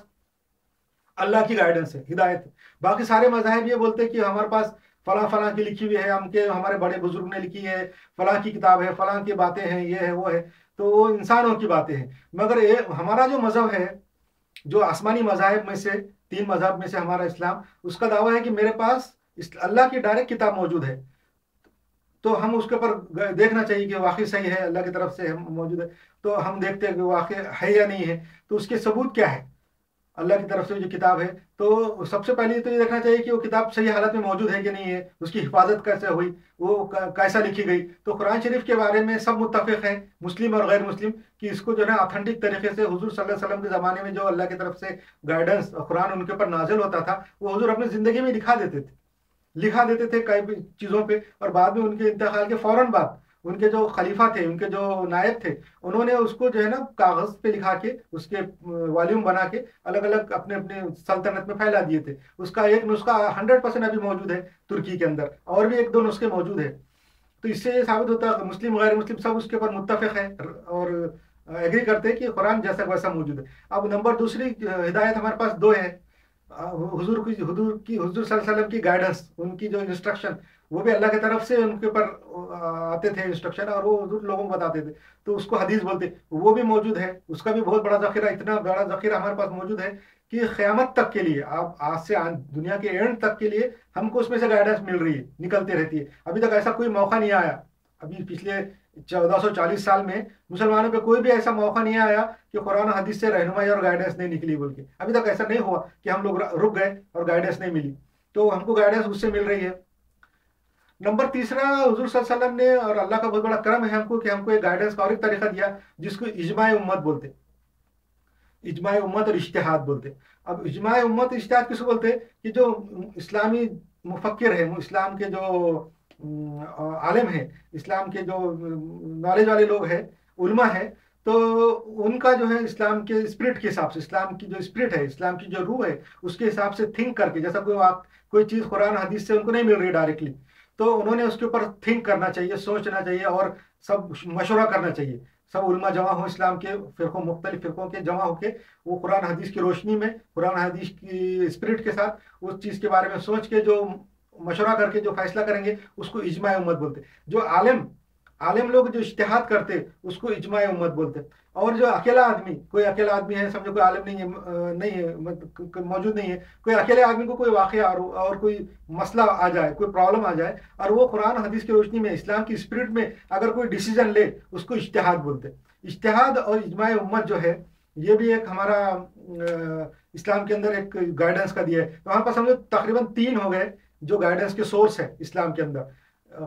اللہ کی گائیڈنس ہے، ہدایت ہے. باقی سارے مذاہب یہ بولتے کہ ہمارے پاس فلاں فلاں کی لکھی ہوئی ہے، ہمارے بڑے بزرگ نے لکھی ہے، فلاں کی کتاب ہے، فلاں کی باتیں ہیں، یہ ہے وہ ہے. تو وہ انسانوں کی باتیں ہیں. مگر ہمارا جو مذہب ہے، جو آسمانی مذاہب میں سے 3 مذہب میں سے ہمارا اسلام، اس کا دعویٰ ہے کہ میرے پاس اللہ کی ڈائریکٹ کتاب موجود ہے. تو ہم اس کے اوپر دیکھنا چاہیے کہ واقعی صحیح ہے، اللہ کی طرف سے موجود ہے. تو ہم دیکھتے ہیں کہ واقع ہے یا نہیں ہے. تو اس کے ثبوت کیا ہے اللہ کی طرف سے جو کتاب ہے. تو سب سے پہلے تو یہ دیکھنا چاہیے کہ وہ کتاب صحیح حالت میں موجود ہے کہ نہیں ہے، اس کی حفاظت کیسے ہوئی، وہ کیسا لکھی گئی. تو قرآن شریف کے بارے میں سب متفق ہیں، مسلم اور غیر مسلم، کہ اس کو جو ہے آتھینٹک طریقے سے حضور صلی اللہ علیہ وسلم کے زمانے میں جو اللہ کی طرف سے گائیڈنس قرآن ان کے اوپر نازل ہوتا تھا، وہ حضور اپنی زندگی میں لکھا دیتے تھے کئی بھی چیزوں پہ. اور بعد میں ان کے انتقال کے فوراً بعد ان کے جو خلیفہ تھے، ان کے جو نائب تھے، انہوں نے اس کو جو ہے نا کاغذ پہ لکھا کے، اس کے والیوم بنا کے الگ الگ اپنے اپنے سلطنت میں پھیلا دیے تھے. اس کا ایک نسخہ 100% ابھی موجود ہے ترکی کے اندر، اور بھی 1-2 نسخے موجود ہیں. تو اس سے یہ ثابت ہوتا ہے کہ مسلم غیر مسلم سب اس کے اوپر متفق ہیں اور ایگری کرتے ہیں کہ قرآن جیسا ویسا موجود ہے. اب نمبر دوسری ہدایت ہمارے پاس 2 ہے. حضور صلی اللہ علیہ وسلم کی گائیڈنس، ان کی جو انسٹرکشن، وہ بھی اللہ کی طرف سے ان کے اوپر آتے تھے انسٹرکشن، اور وہ حضور لوگوں کو بتاتے تھے. تو اس کو حدیث بولتے، وہ بھی موجود ہے. اس کا بھی بہت بڑا ذخیرہ، اتنا بڑا ذخیرہ ہمارے پاس موجود ہے کہ قیامت تک کے لیے، آپ آج سے دنیا کے اینڈ تک کے لیے ہم کو اس میں سے گائیڈنس مل رہی ہے، نکلتے رہتی ہے. ابھی تک ایسا کوئی موقع نہیں آیا، ابھی پچھلے 1440 سال میں مسلمانوں پہ کوئی بھی ایسا موقع نہیں آیا کہ قرآن حدیث سے رہنمائی اور گائیڈنس نہیں نکلی بول کے. ابھی تک ایسا نہیں ہوا کہ ہم لوگ رک گئے اور گائیڈنس نہیں ملی. تو ہم کو گائیڈنس اس سے مل رہی ہے. نمبر تیسرا، حضور صلی اللہ علیہ وسلم نے اور اللہ کا بہت بڑا کرم ہے ہم کو کہ ہم کو ایک گائیڈنس کا اور ایک طریقہ دیا جس کو اجماع امت بولتے. اجماع امت اور اجتہاد بولتے. اب اجماع امت اجتہاد کس کو بولتے؟ کہ جو اسلامی مفکر ہے، اسلام کے جو عالم ہیں، اسلام کے جو نالج والے لوگ ہیں، علماء ہیں، تو ان کا جو ہے اسلام کے اسپرٹ کے حساب سے، اسلام کی جو اسپرٹ ہے، اسلام کی جو روح ہے، اس کے حساب سے تھنک کر کے، جیسا کوئی چیز قرآن حدیث سے ان کو نہیں مل رہی ڈائریکٹلی، تو انہوں نے اس کے اوپر تھنک کرنا چاہیے، سوچنا چاہیے اور سب مشورہ کرنا چاہیے. سب علماء جمع ہو اسلام کے مختلف فرقوں کے جمع ہو کے، وہ قرآن حدیث کی روشنی میں، قرآن حدیث کی اسپرٹ کے ساتھ اس چیز کے بارے میں سوچ کے جو مشورہ کر کے جو فیصلہ کریں گے اس کو اجماع امت بولتے. جو عالم لوگ جو اجتہاد کرتے اس کو اجماع امت بولتے. اور جو کوئی اکیلا آدمی ہے، سمجھو کوئی عالم نہیں ہے، موجود نہیں ہے، کوئی اکیلے آدمی کو کوئی واقعہ اور کوئی مسئلہ آ جائے، کوئی پرابلم آ جائے، اور وہ قرآن حدیث کی روشنی میں، اسلام کی اسپرٹ میں اگر کوئی ڈیسیجن لے، اس کو اجتہاد بولتے. اجتہاد اور اجماع امت جو ہے، یہ بھی ایک ہمارا اسلام کے اندر ایک گائیڈنس کا دیا ہے. تو وہاں پر سمجھو تقریباً 3 ہو گئے جو گائیڈنس کے سورس ہے اسلام کے اندر: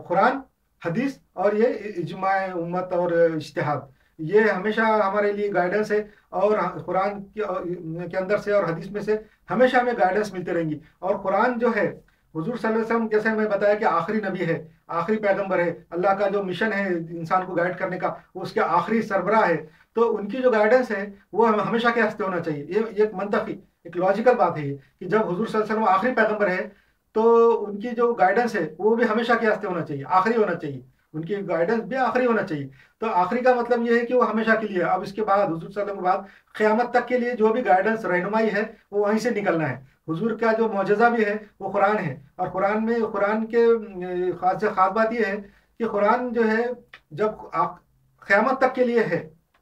قرآن، حدیث اور یہ اجماع امت اور اجتہاد. یہ ہمیشہ ہمارے لیے گائیڈنس ہے، اور قرآن کے اندر سے اور حدیث میں سے ہمیشہ ہمیں گائیڈنس ملتے رہیں گی. اور قرآن جو ہے हुजूर सल्लल्लाहु अलैहि वसल्लम, जैसे मैं बताया कि आखिरी नबी है, आखिरी पैगंबर है, अल्लाह का जो मिशन है इंसान को गाइड करने का वो उसके आखिरी सरबराह है। तो उनकी जो गाइडेंस है वो हमेशा के हस्ते होना चाहिए। ये एक मंतकी, एक लॉजिकल बात है ये, कि जब हुजूर सल्लल्लाहु अलैहि वसल्लम आखिरी पैगंबर है तो उनकी जो गाइडेंस है वो भी हमेशा के हस्ते होना चाहिए, आखिरी होना चाहिए, उनकी गाइडेंस भी आखिरी होना चाहिए। तो आखिरी का मतलब ये है कि वो हमेशा के लिए, अब इसके बाद हुजूर सल्लल्लाहु अलैहि वसल्लम के बाद क़यामत तक के लिए जो भी गाइडेंस रहनुमाई है वो वहीं से निकलना है। हुजूर का जो मौजज़ा भी है वो कुरान है, और कुरान में, कुरान के खास से खास बात ये है कि कुरान जो है जब क़यामत तक के लिए है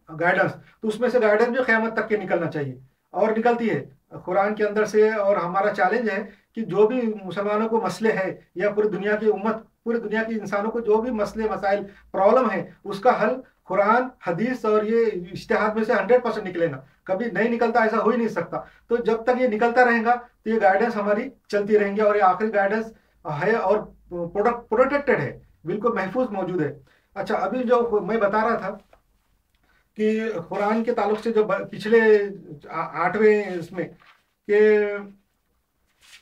गाइडेंस, तो उसमें से गाइडेंस भी क़यामत तक के निकलना चाहिए, और निकलती है कुरान के अंदर से। और हमारा चैलेंज है कि जो भी मुसलमानों को मसले है, या पूरी दुनिया की उम्मत, पूरी दुनिया के इंसानों को जो भी मसले मसाइल प्रॉब्लम है, उसका हल कुरान हदीस और ये इज्तिहाद में से 100% निकलेगा। कभी नहीं निकलता, ऐसा हो ही नहीं सकता। तो जब तक ये निकलता रहेगा तो ये गाइडेंस हमारी चलती रहेंगी, और ये आखिरी गाइडेंस है और प्रोटेक्टेड है, बिल्कुल महफूज मौजूद है। अच्छा, अभी जो मैं बता रहा था कि कुरान के ताल्लुक से जो पिछले 8वें इसमें कि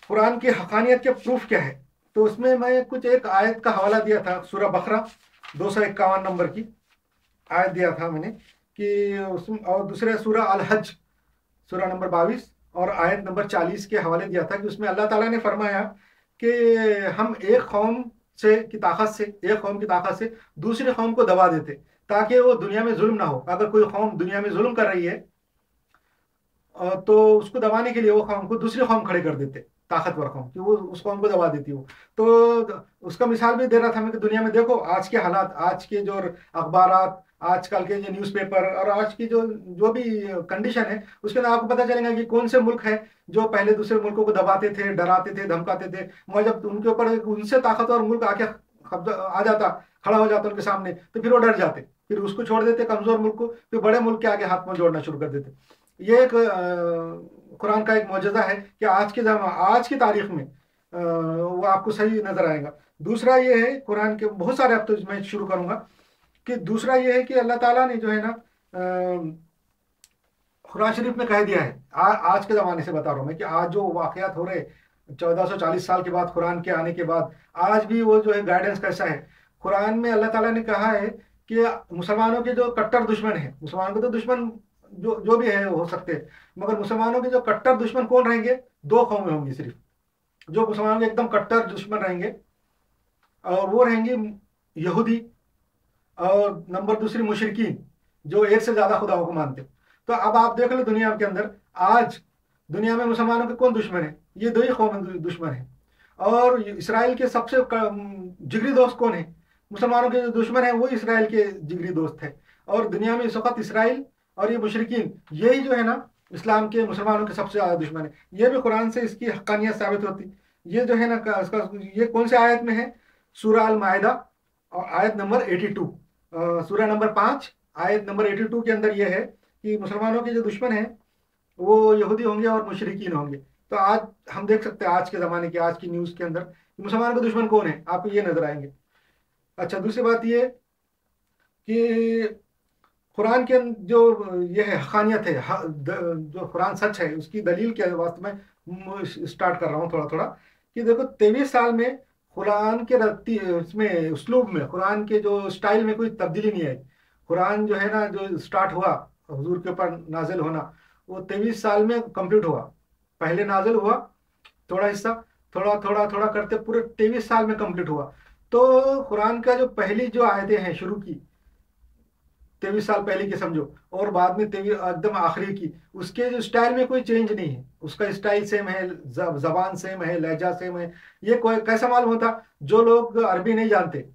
कुरान की हकानियत के प्रूफ क्या है, तो उसमें मैं कुछ एक आयत का हवाला दिया था, सूरह बकरा 251 नंबर की आयत दिया था मैंने, कि उसमें, और दूसरे सूरह अल हज सूरह नंबर 22 और आयत नंबर 40 के हवाले दिया था, कि उसमें अल्लाह ताला ने फरमाया कि हम एक कौम से की ताकत से, एक कौम की ताकत से दूसरी कौम को दबा देते, ताकि वो दुनिया में जुल्म ना हो। अगर कोई कौम दुनिया में जुल्म कर रही है तो उसको दबाने के लिए वो कौम को दूसरी कौम खड़े कर देते, ताकतवर कौम, कि वो उस कौम को दबा देती हो। तो उसका मिसाल भी दे रहा था मैं कि दुनिया में देखो आज के हालात, आज के जो अखबारात, आजकल के जो न्यूज़पेपर, और आज की जो जो भी कंडीशन है, उसके अंदर आपको पता चलेगा कि कौन से मुल्क है जो पहले दूसरे मुल्कों को दबाते थे, डराते थे, धमकाते थे, मगर जब उनके ऊपर उनसे ताकतवर मुल्क आके आ जाता, खड़ा हो जाता उनके सामने, तो फिर वो डर जाते, फिर उसको छोड़ देते कमजोर मुल्क को, फिर बड़े मुल्क के आगे हाथ में जोड़ना शुरू कर देते। ये एक कुरान का एक मौजज़ा है कि आज की तारीख में वो आपको सही नजर आएगा। दूसरा ये है, कुरान के बहुत सारे, अब तो मैं शुरू करूंगा, कि दूसरा ये है कि अल्लाह ताला ने जो है ना कुरान शरीफ में कह दिया है, आज के ज़माने से बता रहा हूँ मैं, कि आज जो वाक़यात हो रहे 1440 साल के बाद, कुरान के आने के बाद, आज भी वो जो है गाइडेंस कैसा है। कुरान में अल्लाह ताला ने कहा है कि मुसलमानों के जो कट्टर दुश्मन है, मुसलमानों के तो दुश्मन जो भी है हो सकते हैं, मगर मुसलमानों के जो कट्टर दुश्मन कौन रहेंगे, दो कौमें होंगी सिर्फ जो मुसलमानों के एकदम कट्टर दुश्मन रहेंगे, और वो रहेंगी यहूदी, और नंबर दूसरी मुशरिकीन, जो एक से ज्यादा खुदाओं को मानते। तो अब आप देख लो दुनिया के अंदर, आज दुनिया में मुसलमानों के कौन दुश्मन है, ये दो ही कौम दुश्मन है। और इसराइल के सबसे जिगरी दोस्त कौन है, मुसलमानों के जो दुश्मन है वो इसराइल के जिगरी दोस्त है। और दुनिया में इस वक्त इसराइल और ये मुशरिकीन, यही जो है ना इस्लाम के, मुसलमानों के सबसे ज्यादा दुश्मन है। ये भी कुरान से इसकी हक्कानियत साबित होती। ये जो है ना इसका, ये कौन से आयत में है, सूरह अल माइदा और आयत नंबर 82, सूरह नंबर 5 आयत नंबर 82 के अंदर ये है कि मुसलमानों के जो दुश्मन है वो यहूदी होंगे और मुशरिकीन होंगे। तो आज हम देख सकते हैं, आज के ज़माने की, आज की न्यूज़ के अंदर मुसलमानों के दुश्मन कौन है, आपको ये नजर आएंगे। अच्छा, दूसरी बात ये कि कुरान के जो ये है हकानियत है, जो कुरान सच है, उसकी दलील के वास्ते में स्टार्ट कर रहा हूँ थोड़ा थोड़ा, कि देखो 23 साल में कुरान के रत्ती इसमें उसलूब में, कुरान के जो स्टाइल में कोई तब्दीली नहीं आई। कुरान जो है ना, जो स्टार्ट हुआ हुजूर के ऊपर नाजिल होना, वो 23 साल में कंप्लीट हुआ। पहले नाजिल हुआ थोड़ा हिस्सा, थोड़ा थोड़ा थोड़ा करते पूरे 23 साल में कंप्लीट हुआ। तो कुरान का जो पहली जो आयतें हैं शुरू की 23 साल पहले की समझो, और बाद में 23 एकदम आखिरी की, उसके जो स्टाइल में कोई चेंज नहीं है, उसका स्टाइल सेम है, जबान सेम है, लहजा सेम है। ये कोई कैसा मालूम होता, जो लोग अरबी नहीं जानते,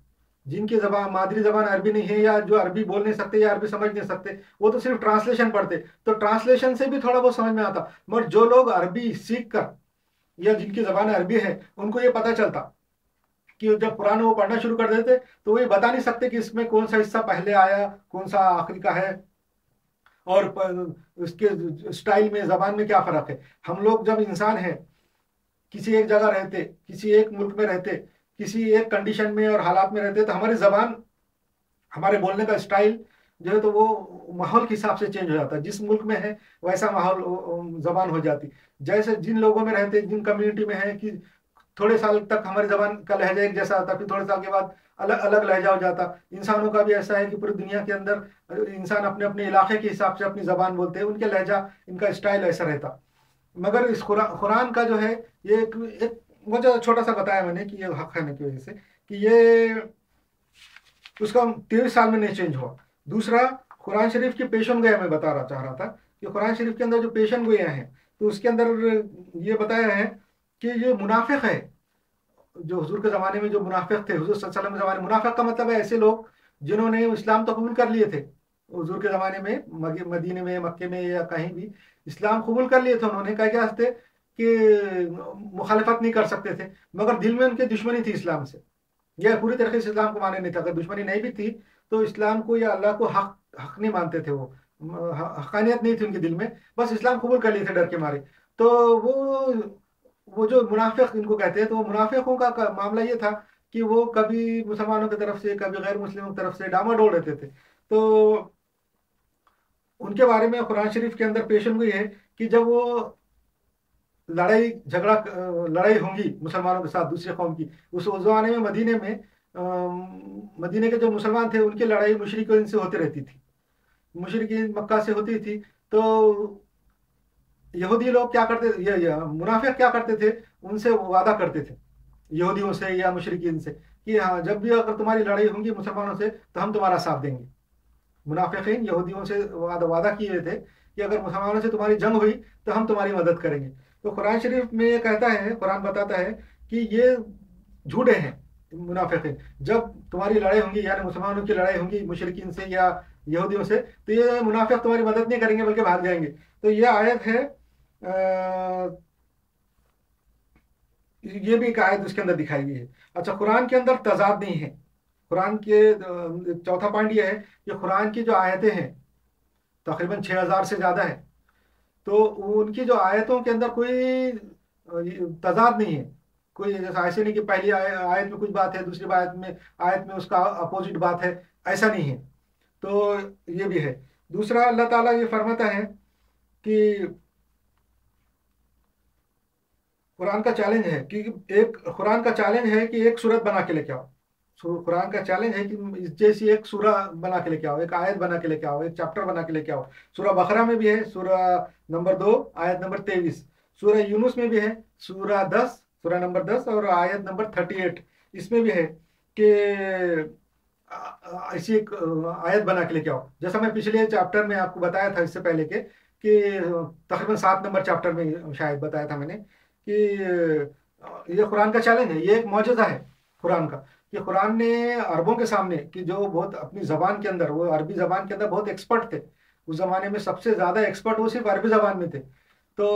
जिनकी जबान मादरी जबान अरबी नहीं है, या जो अरबी बोल नहीं सकते या अरबी समझ नहीं सकते, वो तो सिर्फ ट्रांसलेशन पढ़ते, तो ट्रांसलेशन से भी थोड़ा बहुत समझ में आता। मगर जो लोग अरबी सीख कर, या जिनकी जबान अरबी है, उनको ये पता चलता कि जब कुरान वो पढ़ना शुरू कर देते तो वो ये बता नहीं सकते कि इसमें कौन सा हिस्सा पहले आया, कौन सा आखिरी का है, और उसके स्टाइल में, जबान में क्या फर्क है। हम लोग जब इंसान है, किसी एक जगह रहते, किसी एक मुल्क में रहते, किसी एक कंडीशन में और हालात में रहते, तो हमारी जबान, हमारे बोलने का स्टाइल जो है, तो वो माहौल के हिसाब से चेंज हो जाता है। जिस मुल्क में है वैसा माहौल, जबान हो जाती। जैसे जिन लोगों में रहते, जिन कम्युनिटी में है, कि थोड़े साल तक हमारी ज़बान का लहजा एक जैसा आता, फिर थोड़े साल के बाद अलग अलग लहजा हो जाता। इंसानों का भी ऐसा है कि पूरी दुनिया के अंदर इंसान अपने अपने इलाके के हिसाब से अपनी ज़बान बोलते हैं, उनके लहजा, इनका स्टाइल ऐसा रहता। मगर इस कुरान का जो है, ये एक मुझे छोटा सा बताया मैंने कि ये हक है की वजह से कि ये उसका 23 साल में नहीं चेंज हुआ। दूसरा, कुरान शरीफ की पेशन गोया मैं बता रहा चाह रहा था कि कुरान शरीफ के अंदर जो पेशन गोया हैं, तो उसके अंदर ये बताया है कि ये मुनाफिक है। जो हुजूर के ज़माने में जो मुनाफिक थे, हुजूर सल्लल्लाहु अलैहि वसल्लम के ज़माने, मुनाफिक का मतलब है ऐसे लोग जिन्होंने इस्लाम तो कबूल कर लिए थे हुजूर के ज़माने में, मदीने में, मक्के में या कहीं भी इस्लाम कबूल कर लिए थे उन्होंने। क्या थे कि मुखालिफत नहीं कर सकते थे, मगर दिल में उनकी दुश्मनी थी इस्लाम से, यह पूरी तरीके से इस्लाम को माने नहीं था। अगर दुश्मनी नहीं भी थी तो इस्लाम को या अल्लाह को हक हक नहीं मानते थे, वो हकानियत नहीं थी उनके दिल में, बस इस्लाम कबूल कर लिए थे डर के मारे। तो वो जो मुनाफिक इनको कहते हैं, तो वो मुनाफिकों का मामला ये था कि वो कभी मुसलमानों की तरफ से, कभी गैर मुस्लिमों की तरफ से डामाडोल रहते थे। तो उनके बारे में कुरान शरीफ के अंदर पेशन गोई है कि जब वो लड़ाई होंगी मुसलमानों के साथ दूसरे कौम की, उस ज़माने में मदीने के जो मुसलमान थे उनकी लड़ाई मुशरिकीन से होती रहती थी, मुशरिकीन मक्का से होती थी। तो यहूदी लोग क्या करते, ये मुनाफिक क्या करते थे, उनसे वादा करते थे, यहूदियों से या मुशरिकीन से, कि हाँ जब भी अगर तुम्हारी लड़ाई होंगी मुसलमानों से तो हम तुम्हारा साथ देंगे। मुनाफिकीन यहूदियों से वादा किए हुए थे कि अगर मुसलमानों से तुम्हारी जंग हुई तो हम तुम्हारी मदद करेंगे। तो कुरान शरीफ में ये कहता है, कुरान बताता है कि ये झूठे हैं मुनाफिकीन। जब तुम्हारी लड़ाई होंगी, यानी मुसलमानों की लड़ाई होंगी मुशरिकीन से या यहूदियों से, तो ये मुनाफिक तुम्हारी मदद नहीं करेंगे बल्कि भाग जाएंगे। तो ये आयत है, ये भी एक आयत उसके अंदर दिखाई गई है। अच्छा, कुरान के अंदर तजाद नहीं है। कुरान के चौथा पॉइंट ये है कि कुरान की जो आयतें हैं तकरीबन 6000 से ज़्यादा है, तो उनकी जो आयतों के अंदर कोई तजाद नहीं है। कोई जैसा ऐसे नहीं कि पहली आयत में कुछ बात है, दूसरी आयत में उसका अपोजिट बात है, ऐसा नहीं है। तो ये भी है। दूसरा, अल्लाह ताला ये फरमाता है कि कुरान का चैलेंज है कि कुरान का चैलेंज है कि एक सूरत बना के लेके आओ। कुरान का चैलेंज है कि इस जैसी एक सूरा बना के लेके आओ, एक आयत बना के लेके आओ, एक चैप्टर बना के लेके आओ। सूरा बकरा में भी है, सूरा नंबर 2 आयत नंबर 23। सूरा यूनुस में भी है, सूरा नंबर 10 और आयत नंबर 38, इसमें भी है कि ऐसी एक आयत बना के लेके आओ। जैसा मैं पिछले चैप्टर में आपको बताया था इससे पहले कि तकरीबन 7 नंबर चैप्टर में शायद बताया था मैंने कि ये कुरान का चैलेंज है, ये एक मौजज़ा है कुरान का, कि कुरान ने अरबों के सामने, कि जो बहुत अपनी ज़बान के अंदर, वो अरबी ज़बान के अंदर बहुत एक्सपर्ट थे उस ज़माने में, सबसे ज़्यादा एक्सपर्ट वो सिर्फ अरबी ज़बान में थे। तो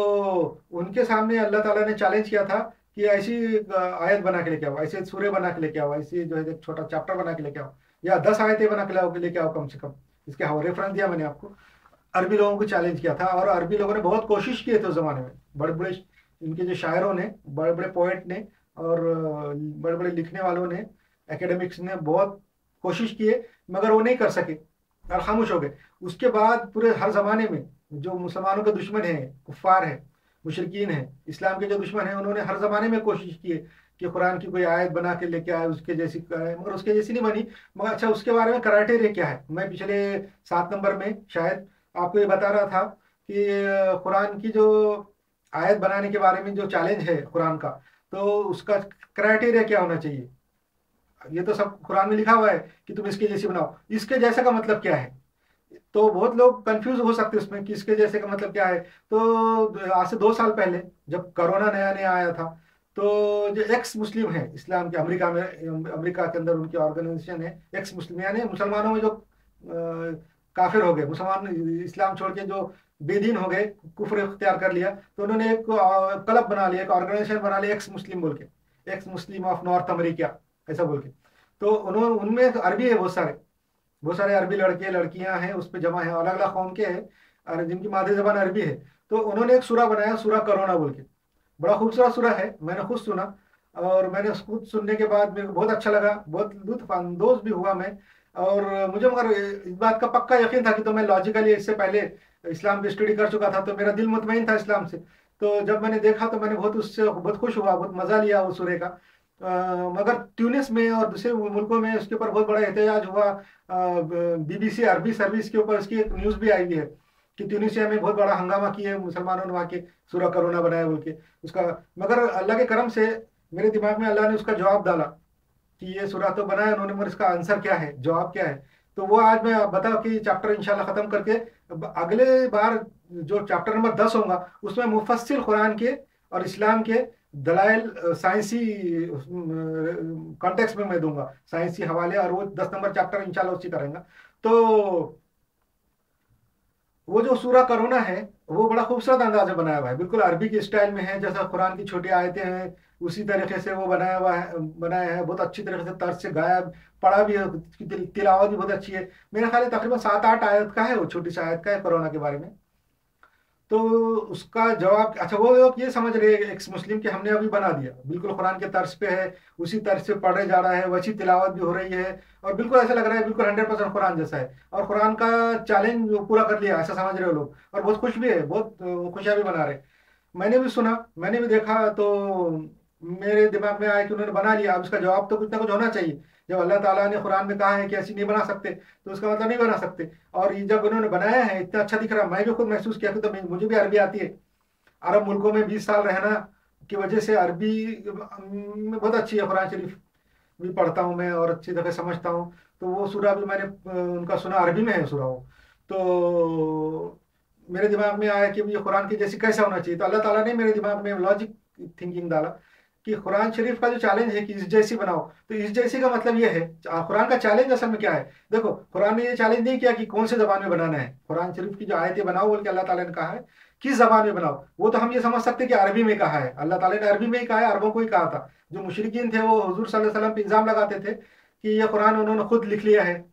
उनके सामने अल्लाह ताला ने चैलेंज किया था कि ऐसी आयत बना के लेके आओ, ऐसे सूरे बना के लेके आओ, ऐसी जो है एक छोटा चैप्टर बना के लेके आओ, या 10 आयतें बना के लेके आओ कम से कम। इसके रेफरेंस दिया मैंने आपको। अरबी लोगों को चैलेंज किया था, और अरबी लोगों ने बहुत कोशिश किए थे उस ज़माने में। बड़े बड़े इनके जो शायरों ने, बड़े बड़े पोएट ने, और बड़े बड़े लिखने वालों ने, एकेडमिक्स ने बहुत कोशिश किए, मगर वो नहीं कर सके और खामोश हो गए। उसके बाद पूरे हर ज़माने में जो मुसलमानों के दुश्मन हैं, कुफ़ार हैं, मुशरिकीन हैं, इस्लाम के जो दुश्मन हैं, उन्होंने हर ज़माने में कोशिश की कि कुरान की कोई आयत बना के लेके आए उसके जैसी कराए, मगर उसके जैसी नहीं बनी। मगर अच्छा, उसके बारे में क्राइटेरिया क्या है, मैं पिछले 7 नंबर में शायद आपको ये बता रहा था कि कुरान की जो आयत बनाने के बारे में जो चैलेंज है कुरान का, तो उसका क्राइटेरिया क्या होना चाहिए। ये तो सब कुरान में लिखा हुआ है कि तुम इसके जैसी बनाओ, इसके जैसे का मतलब क्या है। तो बहुत लोग कंफ्यूज हो सकते हैं उसमें कि इसके जैसे का मतलब क्या है। तो आज से 2 साल पहले जब कोरोना नया नया आया था, तो जो एक्स मुस्लिम है इस्लाम के, अमेरिका के अंदर उनकी ऑर्गेनाइजेशन है एक्स मुस्लिम, यानी मुसलमानों में जो काफिर हो गए, मुसलमान इस्लाम छोड़ के जो बेदीन हो गए, कुफर इख्तियार कर लिया, तो उन्होंने एक क्लब बना लिया, एक ऑर्गेनाइजेशन बना लिया एक्स मुस्लिम बोल के, x Muslim of north America ऐसा बोल के। तो उन्होंने, उनमें अरबी है, बहुत सारे अरबी लड़के लड़कियां हैं उस पर जमा है, अलग अलग कौम के हैं और जिनकी मादरी जबान अरबी है। तो उन्होंने एक सूरा बनाया, सूरा कोरोना बोल के, बड़ा खूबसूरत सूरा है, मैंने खुद सुना, और मैंने खुद सुनने के बाद मेरे को बहुत अच्छा लगा, बहुत लुत्फ अंदोज भी हुआ मैं। और मुझे मगर इस बात का पक्का यकीन था कि, तो मैं लॉजिकली इससे पहले इस्लाम की स्टडी कर चुका था, तो मेरा दिल मुतमईन था इस्लाम से। تو जब मैंने देखा तो मैंने बहुत उससे बहुत खुश हुआ, बहुत मज़ा लिया उस सूर्य का। मगर ट्यूनिस में और दूसरे मुल्कों में उसके ऊपर बहुत बड़ा एहतजाज हुआ। बीबीसी अरबी सर्विस के ऊपर उसकी एक न्यूज़ भी आई हुई है कि ट्यूनिसिया में बहुत बड़ा हंगामा किए मुसलमानों ने वहाँ के सूरा करोना बनाया बोल के उसका। मगर अल्लाह के करम से मेरे दिमाग में अल्लाह ने उसका जवाब डाला कि ये सूरा तो बनाया उन्होंने, मगर इसका आंसर क्या है, जवाब क्या है। तो वो आज मैं बताओ कि चैप्टर इंशाल्लाह ख़त्म करके अगले बार जो चैप्टर नंबर 10 होगा उसमें मुफस्सिल कुरान के और इस्लाम के दलाइल साइंसी कॉन्टेक्स्ट में मैं दूंगा, साइंसी हवाले, और वो 10 नंबर चैप्टर इंशाल्लाह उसी करेंगे। तो वो जो सूरा करोना है वो बड़ा खूबसूरत अंदाज में बनाया हुआ है, बिल्कुल अरबी के स्टाइल में है, जैसा कुरान की छोटी आयतें हैं उसी तरीके से वो बनाया हुआ है, बनाया है बहुत अच्छी तरीके से, तर्ज से गाया, पढ़ा भी है, उसकी तिलावत भी बहुत अच्छी है। मेरा ख्याल है तकरीबन 7-8 आयत का है, वो छोटी सी आयत का है कोरोना के बारे में। तो उसका जवाब, अच्छा वो लोग ये समझ रहे हैं एक्स मुस्लिम कि हमने अभी बना दिया, बिल्कुल कुरान के तर्ज पे है, उसी तर्ज से पढ़े जा रहा है, वैसी तिलावत भी हो रही है, और बिल्कुल ऐसा लग रहा है बिल्कुल 100% कुरान जैसा है, और कुरान का चैलेंज पूरा कर लिया ऐसा समझ रहे हो लोग, और बहुत खुश भी है, बहुत खुशियाँ भी मना रहे। मैंने भी सुना, मैंने भी देखा, तो मेरे दिमाग में आया कि उन्होंने बना लिया, अब इसका जवाब तो कुछ ना कुछ होना चाहिए। जब अल्लाह ताला ने कुरान में कहा है कि ऐसी नहीं बना सकते, तो उसका मतलब नहीं बना सकते। और ये जब उन्होंने बनाया है इतना अच्छा दिख रहा, मैं भी खुद महसूस किया कि तो मुझे भी अरबी आती है, अरब मुल्कों में 20 साल रहना की वजह से अरबी बहुत अच्छी है, कुरान शरीफ भी पढ़ता हूँ मैं और अच्छी तरह समझता हूँ। तो वो सूरा भी मैंने उनका सुना, अरबी में है सूरा वो। तो मेरे दिमाग में आया कि ये कुरान की जैसी कैसा होना चाहिए, तो अल्लाह ताला ने मेरे दिमाग में लॉजिक थिंकिंग डाला कि कुरान शरीफ का जो चैलेंज है कि इस जैसी बनाओ, तो इस जैसी का मतलब ये है, कुरान का चैलेंज असल में क्या है। देखो कुरान ने ये चैलेंज नहीं किया कि कौन से जबान में बनाना है, कुरान शरीफ की जो आयतें बनाओ बोल के अल्लाह ताला ने कहा है किस जबान में बनाओ, वो तो हम ये समझ सकते हैं कि अरबी में कहा है, अल्लाह ताला ने अरबी में ही कहा है, अरबों को ही कहा था। जो मुशरिकीन थे वो हुजूर सल्लल्लाहु अलैहि वसल्लम पे इल्जाम लगाते थे कि ये कुरान उन्होंने खुद लिख लिया है,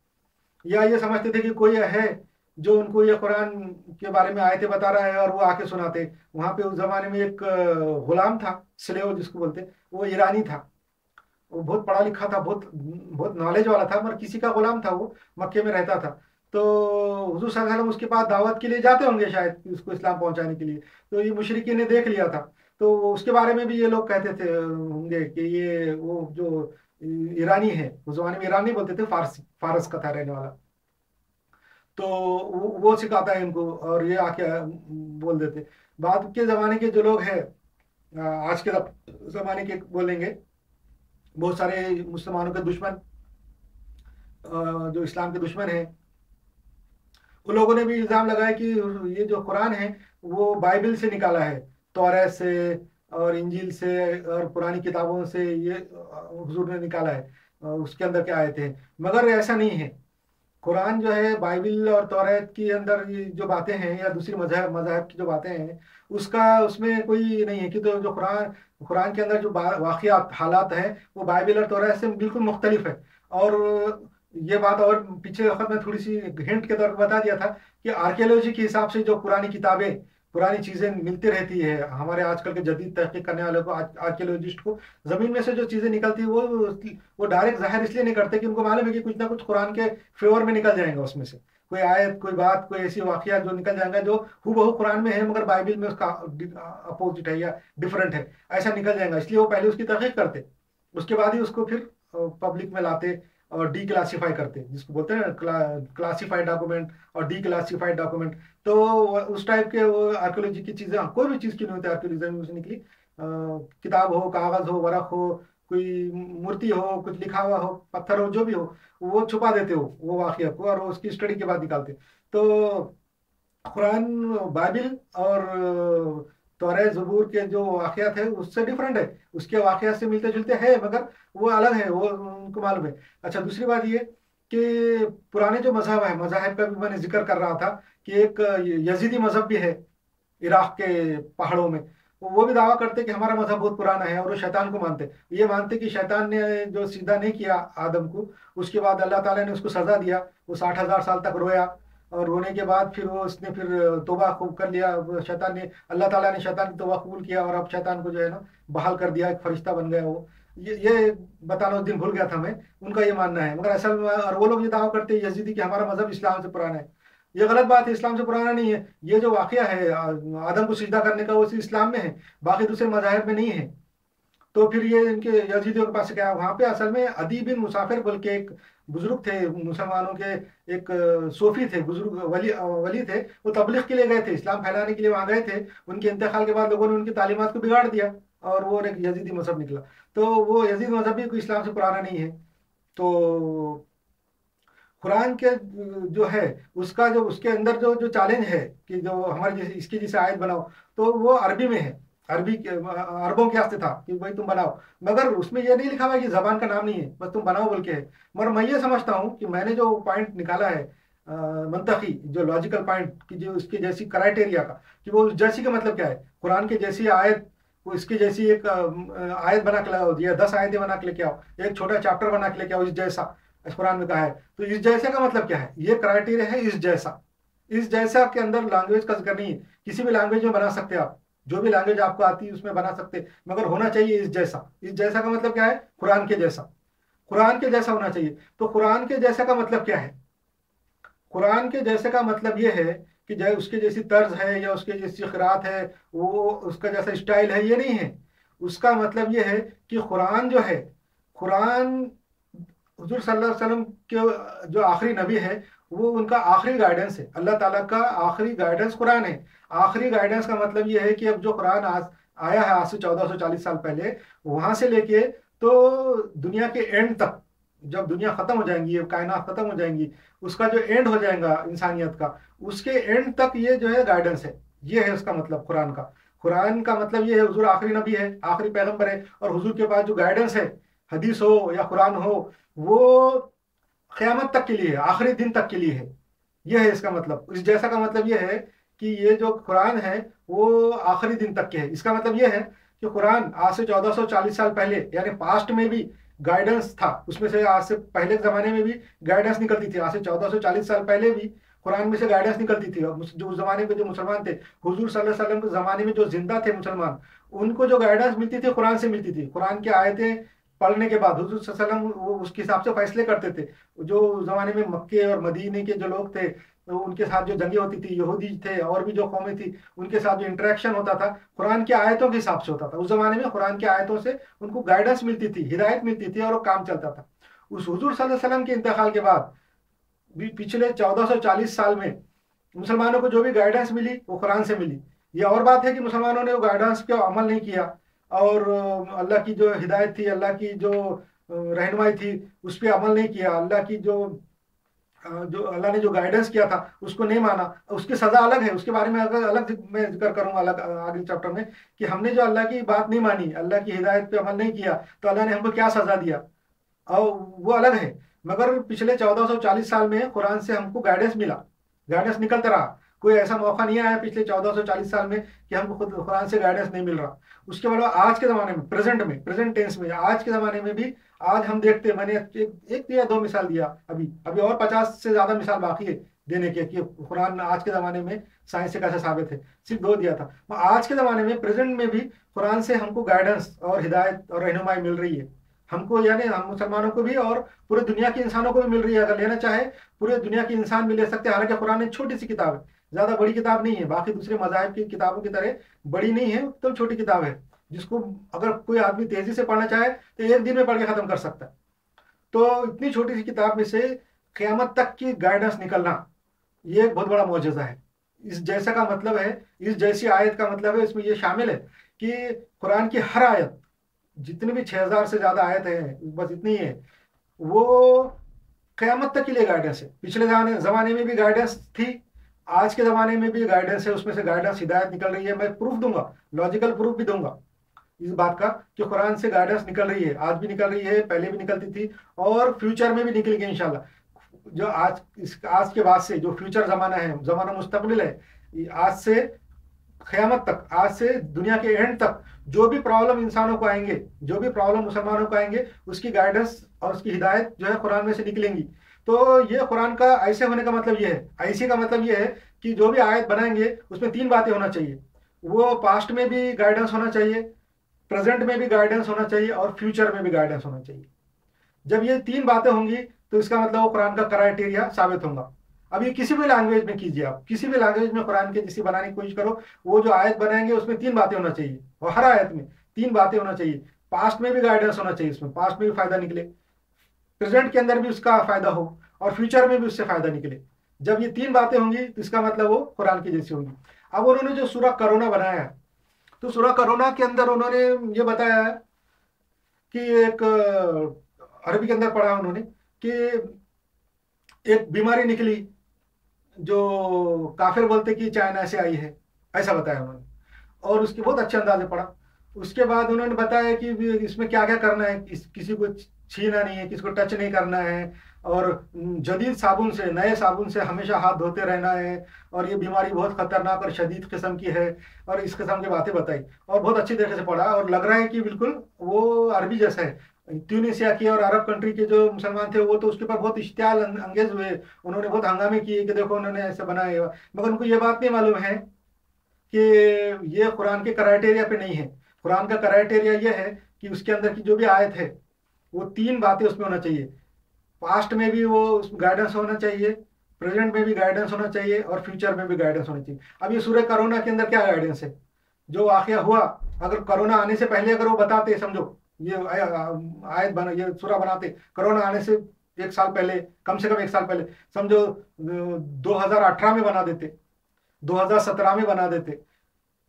या ये समझते थे कि कोई है जो उनको ये कुरान के बारे में आयतें बता रहा है और वो आके सुनाते। वहां पे उस जमाने में एक गुलाम था, स्लेव जिसको बोलते, वो ईरानी था, वो बहुत पढ़ा लिखा था, बहुत बहुत नॉलेज वाला था, मगर किसी का गुलाम था, वो मक्के में रहता था। तो हुजूर सल्लल्लाहु अलैहि वसल्लम उसके पास दावत के लिए जाते होंगे शायद कि उसको इस्लाम पहुंचाने के लिए, तो ये मुशरिकीन ने देख लिया था। तो उसके बारे में भी ये लोग कहते थे होंगे कि ये वो जो ईरानी है, उस जमाने में ईरानी बोलते थे, फारसी, फारस का था रहने वाला। तो वो सिखाता है इनको, और ये आके बोल देते। बाद के ज़माने के जो लोग हैं, आज के ज़माने के बोलेंगे, बहुत सारे मुसलमानों के दुश्मन, जो इस्लाम के दुश्मन हैं, उन लोगों ने भी इल्ज़ाम लगाया कि ये जो कुरान है वो बाइबल से निकाला है, तौरात से और इंजील से और पुरानी किताबों से ये हुजूर ने निकाला है, उसके अंदर क्या आयते हैं। मगर ऐसा नहीं है, कुरान जो है बाइबल और तौरात के अंदर ये जो बातें हैं या दूसरी मजहब मजहब की जो बातें हैं उसका उसमें कोई नहीं है कि, तो जो कुरान कुरान के अंदर जो वाक़यात हालात हैं वो बाइबल और तौरात से बिल्कुल मुख्तलिफ है। और ये बात और पीछे वक्त में थोड़ी सी हिंट के तौर पर बता दिया था कि आर्कियोलॉजी के हिसाब से जो पुरानी किताबें, पुरानी चीज़ें मिलती रहती है हमारे आजकल के जदीद तहकीक करने वालों को, आर्कियोलॉजिस्ट को, ज़मीन में से जो चीज़ें निकलती है वो डायरेक्ट जाहिर इसलिए नहीं करते कि उनको मालूम है कि कुछ ना कुछ कुरान के फेवर में निकल जाएगा, उसमें से कोई आयत, कोई बात, कोई ऐसी वाकया जो निकल जाएगा जो हूबहू कुरान में है मगर बाइबल में उसका अपोजिट है या डिफरेंट है, ऐसा निकल जाएगा, इसलिए वो पहले उसकी तहकीक करते, उसके बाद ही उसको फिर पब्लिक में लाते और डी क्लासीफाई करते, जिसको बोलते हैं ना क्लासीफाइड डॉक्यूमेंट और डी क्लासीफाइड डॉक्यूमेंट। तो उस टाइप के वो आर्कियोलॉजी की चीज़ें, कोई भी चीज़ की नहीं होती आर्कियोलॉजी में से निकली, किताब हो, कागज़ हो, वरक हो, कोई मूर्ति हो, कुछ लिखा हुआ हो, पत्थर हो, जो भी हो, वो छुपा देते हो वो वाक़या को, और उसकी स्टडी के बाद निकालते। तो कुरान, बाइबिल और तौरात ज़बूर के जो वाक़यात है उससे डिफरेंट है, उसके वाक़यात से मिलते जुलते हैं मगर वो अलग है, वो उनको मालूम है। अच्छा दूसरी बात ये कि पुराने जो मजहब है, मज़ाहिब का भी मैंने जिक्र कर रहा था कि एक यजीदी मजहब भी है इराक के पहाड़ों में, वो भी दावा करते कि हमारा मजहब बहुत पुराना है, और वो शैतान को मानते, ये मानते कि शैतान ने जो सीधा नहीं किया आदम को, उसके बाद अल्लाह ताला ने उसको सज़ा दिया, वो 60,000 साल तक रोया, और रोने के बाद फिर वो उसने फिर तौबा खूब कर लिया, शैतान ने, अल्लाह ताला ने शैतान की तौबा कबूल किया, और अब शैतान को जो है ना बहाल कर दिया, एक फरिश्ता बन गया वो। ये बताना उस दिन भूल गया था मैं, उनका ये मानना है। मगर असल में और वो लोग ये दावा करते हैं यजीदी कि हमारा मजहब इस्लाम से पुराना है, یہ غلط بات ہے، اسلام سے پرانا نہیں ہے۔ یہ جو واقعہ ہے آدم کو سجدہ کرنے کا، وہ صرف اسلام میں ہے، باقی دوسرے مذاہب میں نہیں ہے۔ تو پھر یہ ان کے یزیدیوں کے پاس سے کیا، وہاں پہ اصل میں عدی بن مسافر بول کے ایک بزرگ تھے مسلمانوں کے، ایک صوفی تھے، بزرگ ولی تھے، وہ تبلیغ کے لیے گئے تھے، اسلام پھیلانے کے لیے وہاں گئے تھے۔ ان کے انتقال کے بعد لوگوں نے ان کی تعلیمات کو بگاڑ دیا اور وہ ایک یزیدی مذہب نکلا۔ تو وہ یزید مذہب بھی کوئی اسلام سے پرانا نہیں ہے۔ تو قرآن کے جو ہے اس کا جو اس کے اندر جو چیلنج ہے کہ جو ہمارے اس کی جیسے آیت بناؤ، تو وہ عربی میں ہے، عربی کے عربوں کے واسطے تھا کہ بھائی تم بناؤ، مگر اس میں یہ نہیں لکھا ہوا کہ زبان کا نام نہیں ہے، بس تم بناؤ بول کے ہے۔ مگر میں یہ سمجھتا ہوں کہ میں نے جو پوائنٹ نکالا ہے منطقی جو لاجیکل پوائنٹ کہ جو اس کی جیسی کرائٹیریا کا، کہ وہ جیسی کا مطلب کیا ہے، قرآن کے جیسی آیت، وہ اس کی جیسی ایک آیت بنا کے لاؤ، یا 10 آیتیں بنا کے لے کے آؤ، ایک چھوٹا چیپٹر بنا کے لے کے آؤ اس جیسا قرآن میں کہا ہے۔ تو اس جیسے کا مطلب کیا ہے، یہ کرائٹیریا ہے اس جیسا۔ اس جیسا کے اندر لینگویج کا ذکر نہیں ہے، کسی بھی لینگویج میں بنا سکتے آپ، جو بھی لینگویج آپ کو آتی ہے اس میں بنا سکتے، مگر ہونا چاہیے اس جیسا۔ اس جیسا کا مطلب کیا ہے، قرآن کے جیسا، قرآن کے جیسا ہونا چاہیے۔ تو قرآن کے جیسا کا مطلب کیا ہے، قرآن کے جیسے کا مطلب یہ ہے کہ جو اس کے جیسی طرز ہے یا اس کے جیسی قرات ہے، وہ اس کا جیسا اسٹائل ہے، یہ نہیں ہے۔ اس کا مطلب یہ ہے کہ قرآن جو ہے، قرآن حضور صلی اللہ علیہ وسلم کے جو آخری نبی ہے، وہ ان کا آخری گائیڈنس ہے، اللہ تعالیٰ کا آخری گائیڈنس قرآن ہے۔ آخری گائیڈنس کا مطلب یہ ہے کہ اب جو قرآن آیا ہے آج سے 1440 سال پہلے، وہاں سے لے کے تو دنیا کے اینڈ تک، جب دنیا ختم ہو جائیں گی، کائنات ختم ہو جائیں گی، اس کا جو اینڈ ہو جائے گا انسانیت کا، اس کے اینڈ تک یہ جو ہے گائیڈنس ہے۔ یہ ہے اس کا مطلب قرآن کا۔ قرآن کا مطلب یہ ہے حضور آخری نبی ہے، آخری پیغمبر ہے، اور حضور کے پاس جو گائیڈنس ہے، حدیث ہو یا قرآن ہو، وہ قیامت تک کے لیے ہے، آخری دن تک کے لیے ہے۔ یہ ہے اس کا مطلب۔ اس جیسا کا مطلب یہ ہے کہ یہ جو قرآن ہے وہ آخری دن تک کے ہے۔ اس کا مطلب یہ ہے کہ قرآن آج سے 1440 سال پہلے، یعنی پاسٹ میں بھی گائیڈنس تھا، اس میں سے آج سے پہلے زمانے میں بھی گائیڈنس نکلتی تھی، آج سے 1440 سال پہلے بھی قرآن میں سے گائیڈنس نکلتی تھی۔ اور جو اس زمانے میں جو مسلمان تھے، حضور صلی اللہ علیہ وسلم کے زمانے میں جو زندہ تھے مسلمان، ان کو جو گائیڈنس ملتی تھی قرآن سے ملتی تھی۔ قرآن کی آیتیں پڑھنے کے بعد حضور صلی اللہ علیہ وسلم وہ اس کے حساب سے فیصلے کرتے تھے۔ جو زمانے میں مکے اور مدینے کے جو لوگ تھے، ان کے ساتھ جو جنگیں ہوتی تھی، یہودی تھے اور بھی جو قومیں تھی، ان کے ساتھ جو انٹریکشن ہوتا تھا قرآن کی آیتوں کے حساب سے ہوتا تھا۔ اس زمانے میں قرآن کی آیتوں سے ان کو گائیڈنس ملتی تھی، ہدایت ملتی تھی، اور وہ کام چلتا تھا۔ اس حضور صلی اللہ علیہ وسلم کے انتقال کے بعد بھی پچھلے 1440 سال میں مسلمانوں کو جو بھی گائیڈنس ملی وہ قرآن سے ملی۔ یہ اور بات ہے کہ مسلمانوں نے وہ گائیڈنس پہ عمل نہیں کیا، اور اللہ کی جو ہدایت تھی، اللہ کی جو رہنمائی تھی، اس پہ عمل نہیں کیا، اللہ کی جو اللہ نے جو گائیڈنس کیا تھا اس کو نہیں مانا، اس کی سزا الگ ہے۔ اس کے بارے میں الگ میں ذکر کروں گا الگ آگے چیپٹر میں، کہ ہم نے جو اللہ کی بات نہیں مانی، اللہ کی ہدایت پہ عمل نہیں کیا، تو اللہ نے ہم کو کیا سزا دیا، اور وہ الگ ہے۔ مگر پچھلے 1440 سال میں قرآن سے ہم کو گائیڈنس ملا، گائیڈنس نکلتا رہا۔ کوئی ایسا موقع نہیں آیا پچھلے 1440 سال میں کہ ہم کو خود قرآن سے گائیڈنس نہیں مل رہا۔ اس کے علاوہ آج کے زمانے میں پریزنٹ ٹینس میں آج کے زمانے میں بھی آج ہم دیکھتے، میں نے ایک یا دو مثال دیا، ابھی اور 50 سے زیادہ مثال باقی ہے دینے کے، کہ قرآن آج کے زمانے میں سائنس سے کیسے ثابت ہے، صرف 2 دیا تھا۔ آج کے زمانے میں پریزنٹ میں بھی قرآن سے ہم کو گائیڈنس اور ہدایت اور رہنمائی مل رہی ہے، ہم کو، یعنی ہم مسلمانوں کو بھی اور پورے دنیا کے انسانوں کو بھی مل رہی ہے۔ اگر لینا چاہے پورے دنیا کے انسان بھی لے سکتے ہیں، حالانکہ قرآن ایک چھوٹی سی کتاب ہے، زیادہ بڑی کتاب نہیں ہے، باقی دوسرے مذاہب کی کتابوں کی طرح بڑی نہیں ہے، تو چھوٹی کتاب ہے، جس کو اگر کوئی آدمی تیزی سے پڑھنا چاہے تو ایک دن میں پڑھ کے ختم کر سکتا ہے۔ تو اتنی چھوٹی سی کتاب میں سے قیامت تک کی گائیڈنس نکلنا، یہ ایک بہت بڑا معجزہ ہے۔ اس جیسا کا مطلب ہے، اس جیسی آیت کا مطلب ہے، اس میں یہ شامل ہے کہ قرآن کی ہر آیت، جتنی بھی 6000 سے زیادہ آیت ہیں، بس اتنی ہے، وہ قیامت تک کے لیے گائیڈنس ہے۔ پچھلے زمانے میں بھی گائیڈنس تھی، آج کے زمانے میں بھی گائیڈنس ہے، اس میں سے گائیڈنس ہدایت نکل رہی ہے۔ میں پروف دوں گا، لاجیکل پروف بھی دوں گا اس بات کا کہ قرآن سے گائیڈنس نکل رہی ہے، آج بھی نکل رہی ہے، پہلے بھی نکلتی تھی، اور فیوچر میں بھی نکلے گی انشاءاللہ۔ جو آج کے بعد سے جو فیوچر زمانہ ہے، زمانہ مستقبل ہے، آج سے قیامت تک، آج سے دنیا کے اینڈ تک جو بھی پرابلم انسانوں کو آئیں گے، جو بھی پرابلم مسلمانوں کو آئیں گے، اس کی گائیڈنس اور اس کی ہدایت جو ہے قرآن میں سے نکلیں گی۔ تو یہ قرآن کا ایسے ہونے کا مطلب یہ ہے، ایسے کا مطلب یہ ہے کہ جو بھی آیت بنائیں گے اس میں 3 باتیں ہونا چاہیے، وہ پاسٹ میں بھی گائیڈنس ہونا چاہیے، پریزنٹ میں بھی گائیڈنس ہونا چاہیے، اور فیوچر میں بھی گائیڈنس ہونا چاہیے۔ جب یہ 3 باتیں ہوں گی تو اس کا مطلب وہ قرآن کا کرائٹیریا ثابت ہوگا۔ अब ये किसी भी लैंग्वेज में कीजिए, आप किसी भी लैंग्वेज में कुरान के जैसी बनाने की कोशिश करो, वो जो आयत बनाएंगे उसमें 3 बातें होना चाहिए, और हर आयत में 3 बातें होना चाहिए। पास्ट में भी गाइडेंस होना चाहिए, उसमें पास्ट में भी फायदा निकले, प्रेजेंट के अंदर भी उसका फायदा हो, और फ्यूचर में भी उससे फायदा निकले। जब ये 3 बातें होंगी तो इसका मतलब वो कुरान की जैसी होंगी। अब उन्होंने जो सूरह करोना बनाया है, तो सूरह करोना के अंदर उन्होंने ये बताया है कि एक अरबी के अंदर पढ़ा उन्होंने कि एक बीमारी निकली जो काफिर बोलते कि चाइना से आई है, ऐसा बताया उन्होंने, और उसके बहुत अच्छे अंदाज में पढ़ा। उसके बाद उन्होंने बताया कि इसमें क्या क्या करना है, किसी को छीना नहीं है, किसी को टच नहीं करना है, और जदीद साबुन से, नए साबुन से हमेशा हाथ धोते रहना है, और ये बीमारी बहुत खतरनाक और शदीद किस्म की है, और इस किस्म की बातें बताई, और बहुत अच्छी तरीके से पढ़ा, और लग रहा है कि बिल्कुल वो अरबी जैसा है। ट्यूनिसिया के और अरब कंट्री के जो मुसलमान थे वो तो उसके ऊपर बहुत इश्तियाल अंगेज हुए, उन्होंने बहुत हंगामे किए कि देखो उन्होंने ऐसे बनाया, मगर उनको ये बात नहीं मालूम है कि ये कुरान के क्राइटेरिया पे नहीं है। कुरान का क्राइटेरिया ये है कि उसके अंदर की जो भी आयत है वो 3 बातें उसमें होना चाहिए, पास्ट में भी वो गाइडेंस होना चाहिए, प्रेजेंट में भी गाइडेंस होना चाहिए, और फ्यूचर में भी गाइडेंस होना चाहिए। अब ये सूरह कोरोना के अंदर क्या गाइडेंस है, जो वाकया हुआ, अगर कोरोना आने से पहले अगर वो बताते, समझो ये आयत बना, ये सूरह बनाते कोरोना आने से 1 साल पहले, कम से कम 1 साल पहले, समझो 2018 में बना देते, 2017 में बना देते,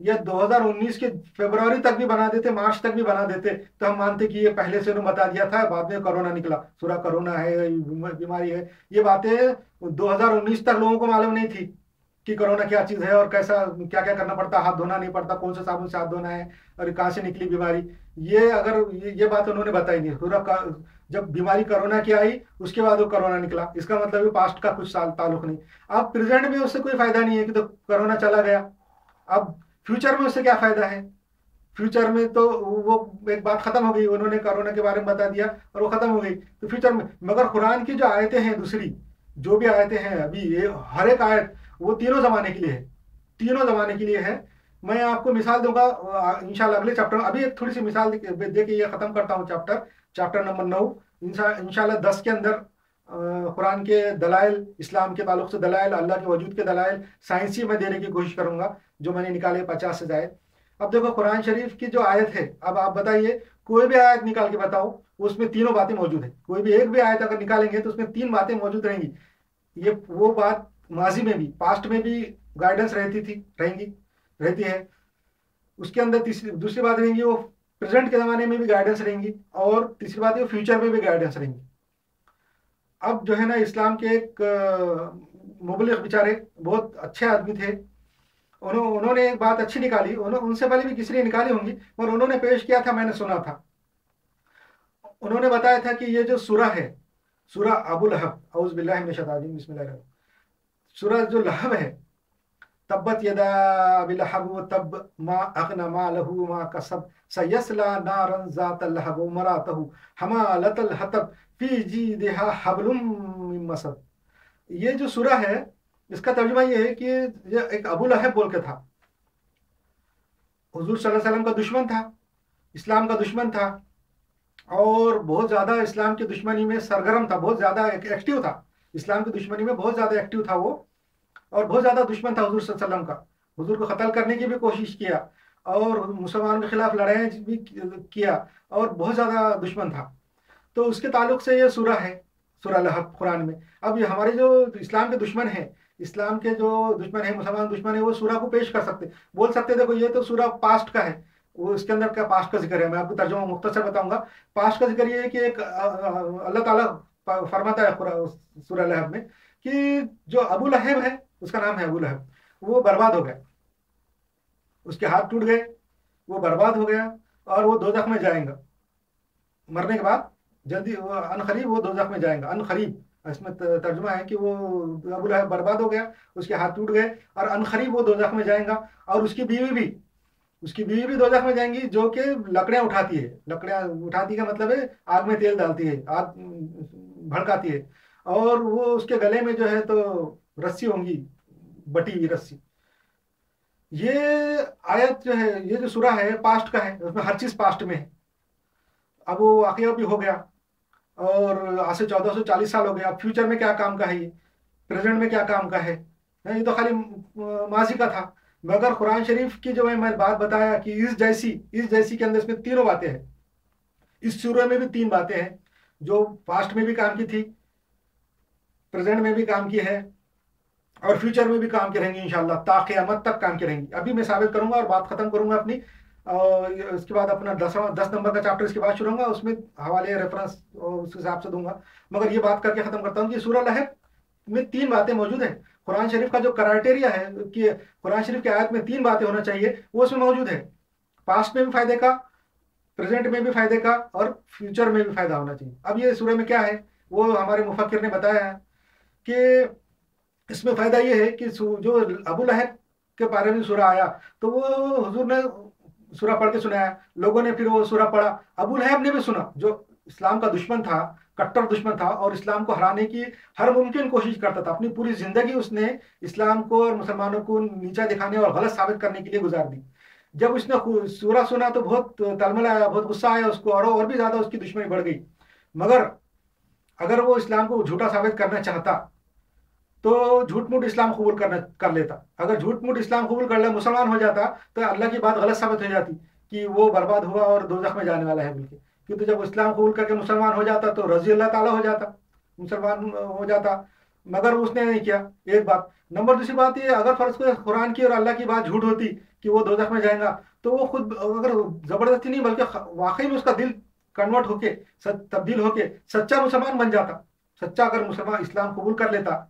या 2019 के फरवरी तक भी बना देते, मार्च तक भी बना देते, तो हम मानते कि ये पहले से उन्होंने बता दिया था, बाद में कोरोना निकला, सूरा कोरोना है, बीमारी है। ये बातें 2019 तक लोगों को मालूम नहीं थी कि कोरोना क्या चीज़ है, और कैसा क्या क्या करना पड़ता, हाथ धोना नहीं पड़ता, कौन से साबुन से हाथ धोना है, और कहाँ से निकली बीमारी। ये अगर ये बात उन्होंने बताई नहीं, पूरा जब बीमारी कोरोना की आई उसके बाद वो कोरोना निकला, इसका मतलब ये पास्ट का कुछ साल ताल्लुक नहीं। अब प्रेजेंट में उससे कोई फायदा नहीं है कि तो कोरोना चला गया, अब फ्यूचर में उससे क्या फायदा है। फ्यूचर में तो वो एक बात खत्म हो गई, उन्होंने कोरोना के बारे में बता दिया और वो खत्म हो गई, तो फ्यूचर में, मगर कुरान की जो आयतें हैं, दूसरी जो भी आयतें हैं, अभी ये हर एक आयत वो तीनों जमाने के लिए है, तीनों जमाने के लिए है। मैं आपको मिसाल दूंगा इंशाल्लाह अगले चैप्टर में। अभी एक थोड़ी सी मिसाल दे के ये खत्म करता हूँ चैप्टर नंबर 9, इंशाल्लाह 10 के अंदर कुरान के दलाइल, इस्लाम के ताल्लुक से दलाइल, अल्लाह के वजूद के दलाइल साइंसी में देने की कोशिश करूंगा, जो मैंने निकाले 50 से जाए। अब देखो कुरान शरीफ की जो आयत है, अब आप बताइए कोई भी आयत निकाल के बताओ, उसमें तीनों बातें मौजूद है। कोई भी एक भी आयत अगर निकालेंगे तो उसमें 3 बातें मौजूद रहेंगी। ये वो बात माजी में भी, पास्ट में भी गाइडेंस रहती है। उसके अंदर दूसरी बात रहेंगी, वो प्रेजेंट के ज़माने में भी गाइडेंस रहेंगी, और तीसरी बात है फ्यूचर में भी गाइडेंस रहेंगी। अब जो है ना, इस्लाम के एक मुबलिग बेचारे बहुत अच्छे आदमी थे, उन्होंने एक बात अच्छी निकाली, उनसे पहले भी किसी ने निकाली होंगी, और उन्होंने पेश किया था, मैंने सुना था। उन्होंने बताया था कि ये जो सूरह है, सूरह अबू लहब, औज़ु बिल्लाहि मिनश शैतानिर रजीम, बिस्मिल्लाहिर रहमानिर रहीम, सूरह जो लहब है, तब्बत यदा अबी लहब व तब मा अगना मालहु मा कसब सयस्ला नारन ज़ात लहब व मरातहु हमालतल हतब फी जीदिहा हबलुम मिन मसद। ये जो सूरह है, इसका तर्जुमा ये है कि ये एक अबू लहब बोल के था, हुजूर सल्लल्लाहु अलैहि वसल्लम का दुश्मन था, इस्लाम का दुश्मन था, और बहुत ज़्यादा इस्लाम की दुश्मनी में सरगर्म था, बहुत ज़्यादा एक्टिव था, इस्लाम की दुश्मनी में बहुत ज़्यादा एक्टिव था वो, और बहुत ज़्यादा दुश्मन था हुजूर सल्लल्लाहु अलैहि वसल्लम का। हुजूर को कत्ल करने की भी कोशिश किया, और मुसलमानों के खिलाफ लड़ाई भी किया, और बहुत ज़्यादा दुश्मन था। तो उसके ताल्लुक से ये सूरह है, सूरह लहब कुरान में। अब ये हमारे जो इस्लाम के दुश्मन हैं, इस्लाम के जो दुश्मन है, मुसलमान दुश्मन है, वो सूरह को पेश कर सकते, बोल सकते देखो ये तो सूरह पास्ट का है, वो इसके अंदर क्या पास्ट का जिक्र है। मैं आपको तर्जुमा मुख्तसर बताऊंगा। पास्ट का जिक्र ये है कि एक अल्लाह ताला फरमाता है सूरह लहब में कि जो अबू लहब है, उसका नाम है अबू लहब, वो बर्बाद हो गया, उसके हाथ टूट गए, वो बर्बाद हो गया, और वो दोज़ख में जाएगा मरने के बाद, जल्दी अनकरीब वो दोज़ख में जाएगा, अनकरीब इसमें तर्जुमा है कि वो अबू लहब बर्बाद हो गया, उसके हाथ टूट गए, और अनकरीब वो दोज़ख में जाएगा, और उसकी बीवी भी दोज़ख में जाएंगी, जो कि लकड़ियाँ उठाती है। लकड़ियाँ उठाती का मतलब है आग में तेल डालती है, आग भड़काती है, और वो उसके गले में जो है तो रस्सी होंगी, बटी हुई रस्सी। ये आयत जो है, ये जो सूरह है पास्ट का है, उसमें हर चीज़ पास्ट में है। अब वो वाकया भी हो गया, और आज से 1440 साल हो गया, अब फ्यूचर में क्या काम का है ये। प्रेजेंट में क्या काम का है। ये तो खाली माजी का था। मगर कुरान शरीफ की जो मैं बात बताया कि इस जैसी के अंदर इसमें तीनों बातें हैं। इस सूरह में भी तीन बातें हैं जो पास्ट में भी काम की थी, प्रेजेंट में भी काम की है और फ्यूचर में भी काम की रहेंगी इंशाल्लाह, ता क़यामत तक काम की रहेंगी। अभी मैं साबित करूंगा और बात खत्म करूंगा अपनी। और इसके बाद अपना 10 नंबर का चैप्टर इसके बाद शुरू होगा, उसमें हवाले रेफरेंस उस हिसाब से दूंगा। मगर ये बात करके खत्म करता हूँ कि सूरह लहब में तीन बातें मौजूद हैं। कुरान शरीफ का जो क्राइटेरिया है कि कुरान शरीफ की आयत में तीन बातें होना चाहिए, वो उसमें मौजूद है। पास्ट में भी फायदे का, प्रेजेंट में भी फायदे का और फ्यूचर में भी फायदा होना चाहिए। अब ये सूरह में क्या है वो हमारे मुफक्किर ने बताया है कि इसमें फायदा ये है कि जो अबू लहब के बारे में सूरह आया तो वो हुजूर ने सूरह पढ़ के सुनाया, लोगों ने फिर वो सूरह पढ़ा। अबू लहब ने भी सुना, जो इस्लाम का दुश्मन था, कट्टर दुश्मन था और इस्लाम को हराने की हर मुमकिन कोशिश करता था। अपनी पूरी जिंदगी उसने इस्लाम को और मुसलमानों को नीचा दिखाने और गलत साबित करने के लिए गुजार दी। जब उसने सूरह सुना तो बहुत तलमल आया, बहुत गुस्सा आया उसको, और भी ज्यादा उसकी दुश्मनी बढ़ गई। मगर अगर वो इस्लाम को झूठा साबित करना चाहता तो झूठ मूठ इस्लाम कबूल कर लेता। अगर झूठ मूठ इस्लाम कबूल कर ले, मुसलमान हो जाता, तो अल्लाह की बात गलत साबित हो जाती कि वो बर्बाद हुआ और दोजख में जाने वाला है बोल के। क्योंकि जब इस्लाम कबूल करके मुसलमान हो जाता तो रजी अल्लाह ताला हो जाता, मुसलमान हो जाता। मगर उसने नहीं किया, एक बात। नंबर दूसरी बात ये, अगर फर्ज को कुरान की और अल्लाह की बात झूठ होती कि वो दोजख में जाएगा, तो वो खुद अगर जबरदस्ती नहीं बल्कि वाकई में उसका दिल कन्वर्ट होके, तब्दील होके सच्चा मुसलमान बन जाता। सच्चा अगर मुसलमान इस्लाम कबूल कर लेता,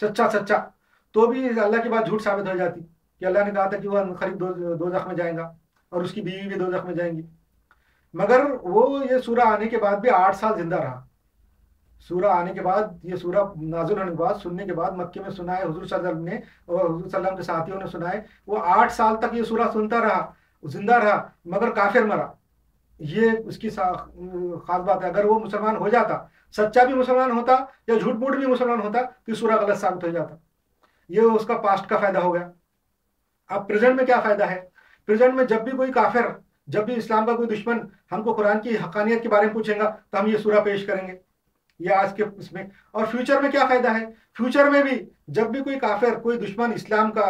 सच्चा सच्चा, तो भी अल्लाह की बात झूठ साबित हो जाती कि अल्लाह ने कहा था कि वह करीब दोजख में जाएगा और उसकी बीवी भी दोजख में जाएंगी। मगर वो ये सूरह आने के बाद भी 8 साल जिंदा रहा। सूरह आने के बाद, ये सूरह नाज़िल होने के बाद, सुनने के बाद मक्के में सुनाए हुजूर सल्लल्लाहु अलैहि वसल्लम ने और हुजूर सल्लल्लाहु अलैहि वसल्लम के साथियों ने सुनाए। वो 8 साल तक ये सूरह सुनता रहा, जिंदा रहा, मगर काफिर मरा। ये उसकी खास बात है। अगर वो मुसलमान हो जाता, सच्चा भी मुसलमान होता या झूठ मूठ भी मुसलमान होता, तो सूरह गलत साबित हो जाता। ये उसका पास्ट का फायदा हो गया। अब प्रेजेंट में क्या फायदा है। प्रेजेंट में जब भी कोई काफिर, जब भी इस्लाम का कोई दुश्मन हमको कुरान की हकानियत के बारे में पूछेगा तो हम ये सूरह पेश करेंगे, ये आज के इसमें। और फ्यूचर में क्या फायदा है। फ्यूचर में भी जब भी कोई काफिर, कोई दुश्मन इस्लाम का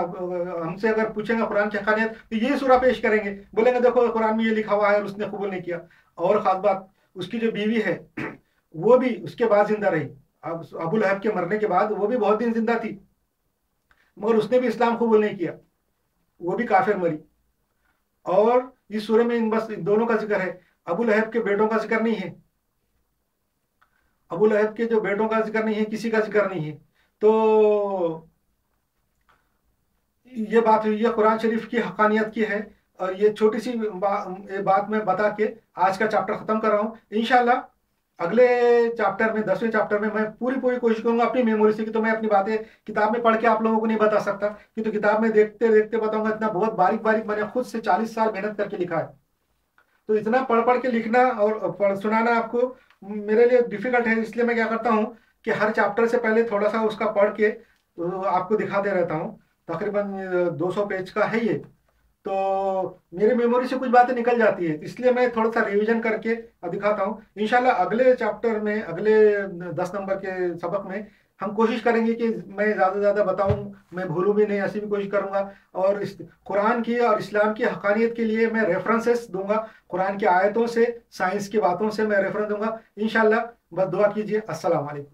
हमसे अगर पूछेगा कुरान की हकानियत, तो ये सूरह पेश करेंगे, बोलेंगे देखो कुरान में ये लिखा हुआ है और उसने कबूल नहीं किया। और खास बात, उसकी जो बीवी है वो भी उसके बाद जिंदा रही। अब अबू लहब के मरने के बाद वो भी बहुत दिन जिंदा थी, मगर उसने भी इस्लाम कबूल नहीं किया, वो भी काफिर मरी। और इस सूरह में बस इन दोनों का जिक्र है, अबू लहब के बेटों का जिक्र नहीं है। अबू लहब के जो बेटों का जिक्र नहीं है, किसी का जिक्र नहीं है। तो ये बात हुई, ये कुरान शरीफ की हकानियत की है। और ये छोटी सी बात मैं बता के आज का चैप्टर खत्म कर रहा हूँ। इंशाल्लाह अगले चैप्टर में, 10वें चैप्टर में, मैं पूरी कोशिश करूंगा अपनी मेमोरी से, कि तो मैं अपनी बातें किताब में पढ़ के आप लोगों को नहीं बता सकता, कि तो किताब में देखते देखते बताऊंगा। इतना बहुत बारीक बारीक मैंने खुद से 40 साल मेहनत करके लिखा है, तो इतना पढ़ पढ़ के लिखना और सुनाना आपको मेरे लिए डिफिकल्ट है। इसलिए मैं क्या करता हूँ कि हर चैप्टर से पहले थोड़ा सा उसका पढ़ के तो आपको दिखाते रहता हूँ। तकरीबन 200 पेज का है ये, तो मेरी मेमोरी से कुछ बातें निकल जाती है, इसलिए मैं थोड़ा सा रिवीजन करके दिखाता हूँ। इंशाल्लाह अगले चैप्टर में, अगले 10 नंबर के सबक में हम कोशिश करेंगे कि मैं ज़्यादा से ज़्यादा बताऊँ, मैं भूलूँ भी नहीं, ऐसी भी कोशिश करूँगा। और इस कुरान की और इस्लाम की हकानियत के लिए मैं रेफरेंसेस दूंगा, कुरान की आयतों से, साइंस की बातों से मैं रेफरेंस दूंगा इंशाल्लाह। बस दुआ कीजिए। अस्सलाम वालेकुम।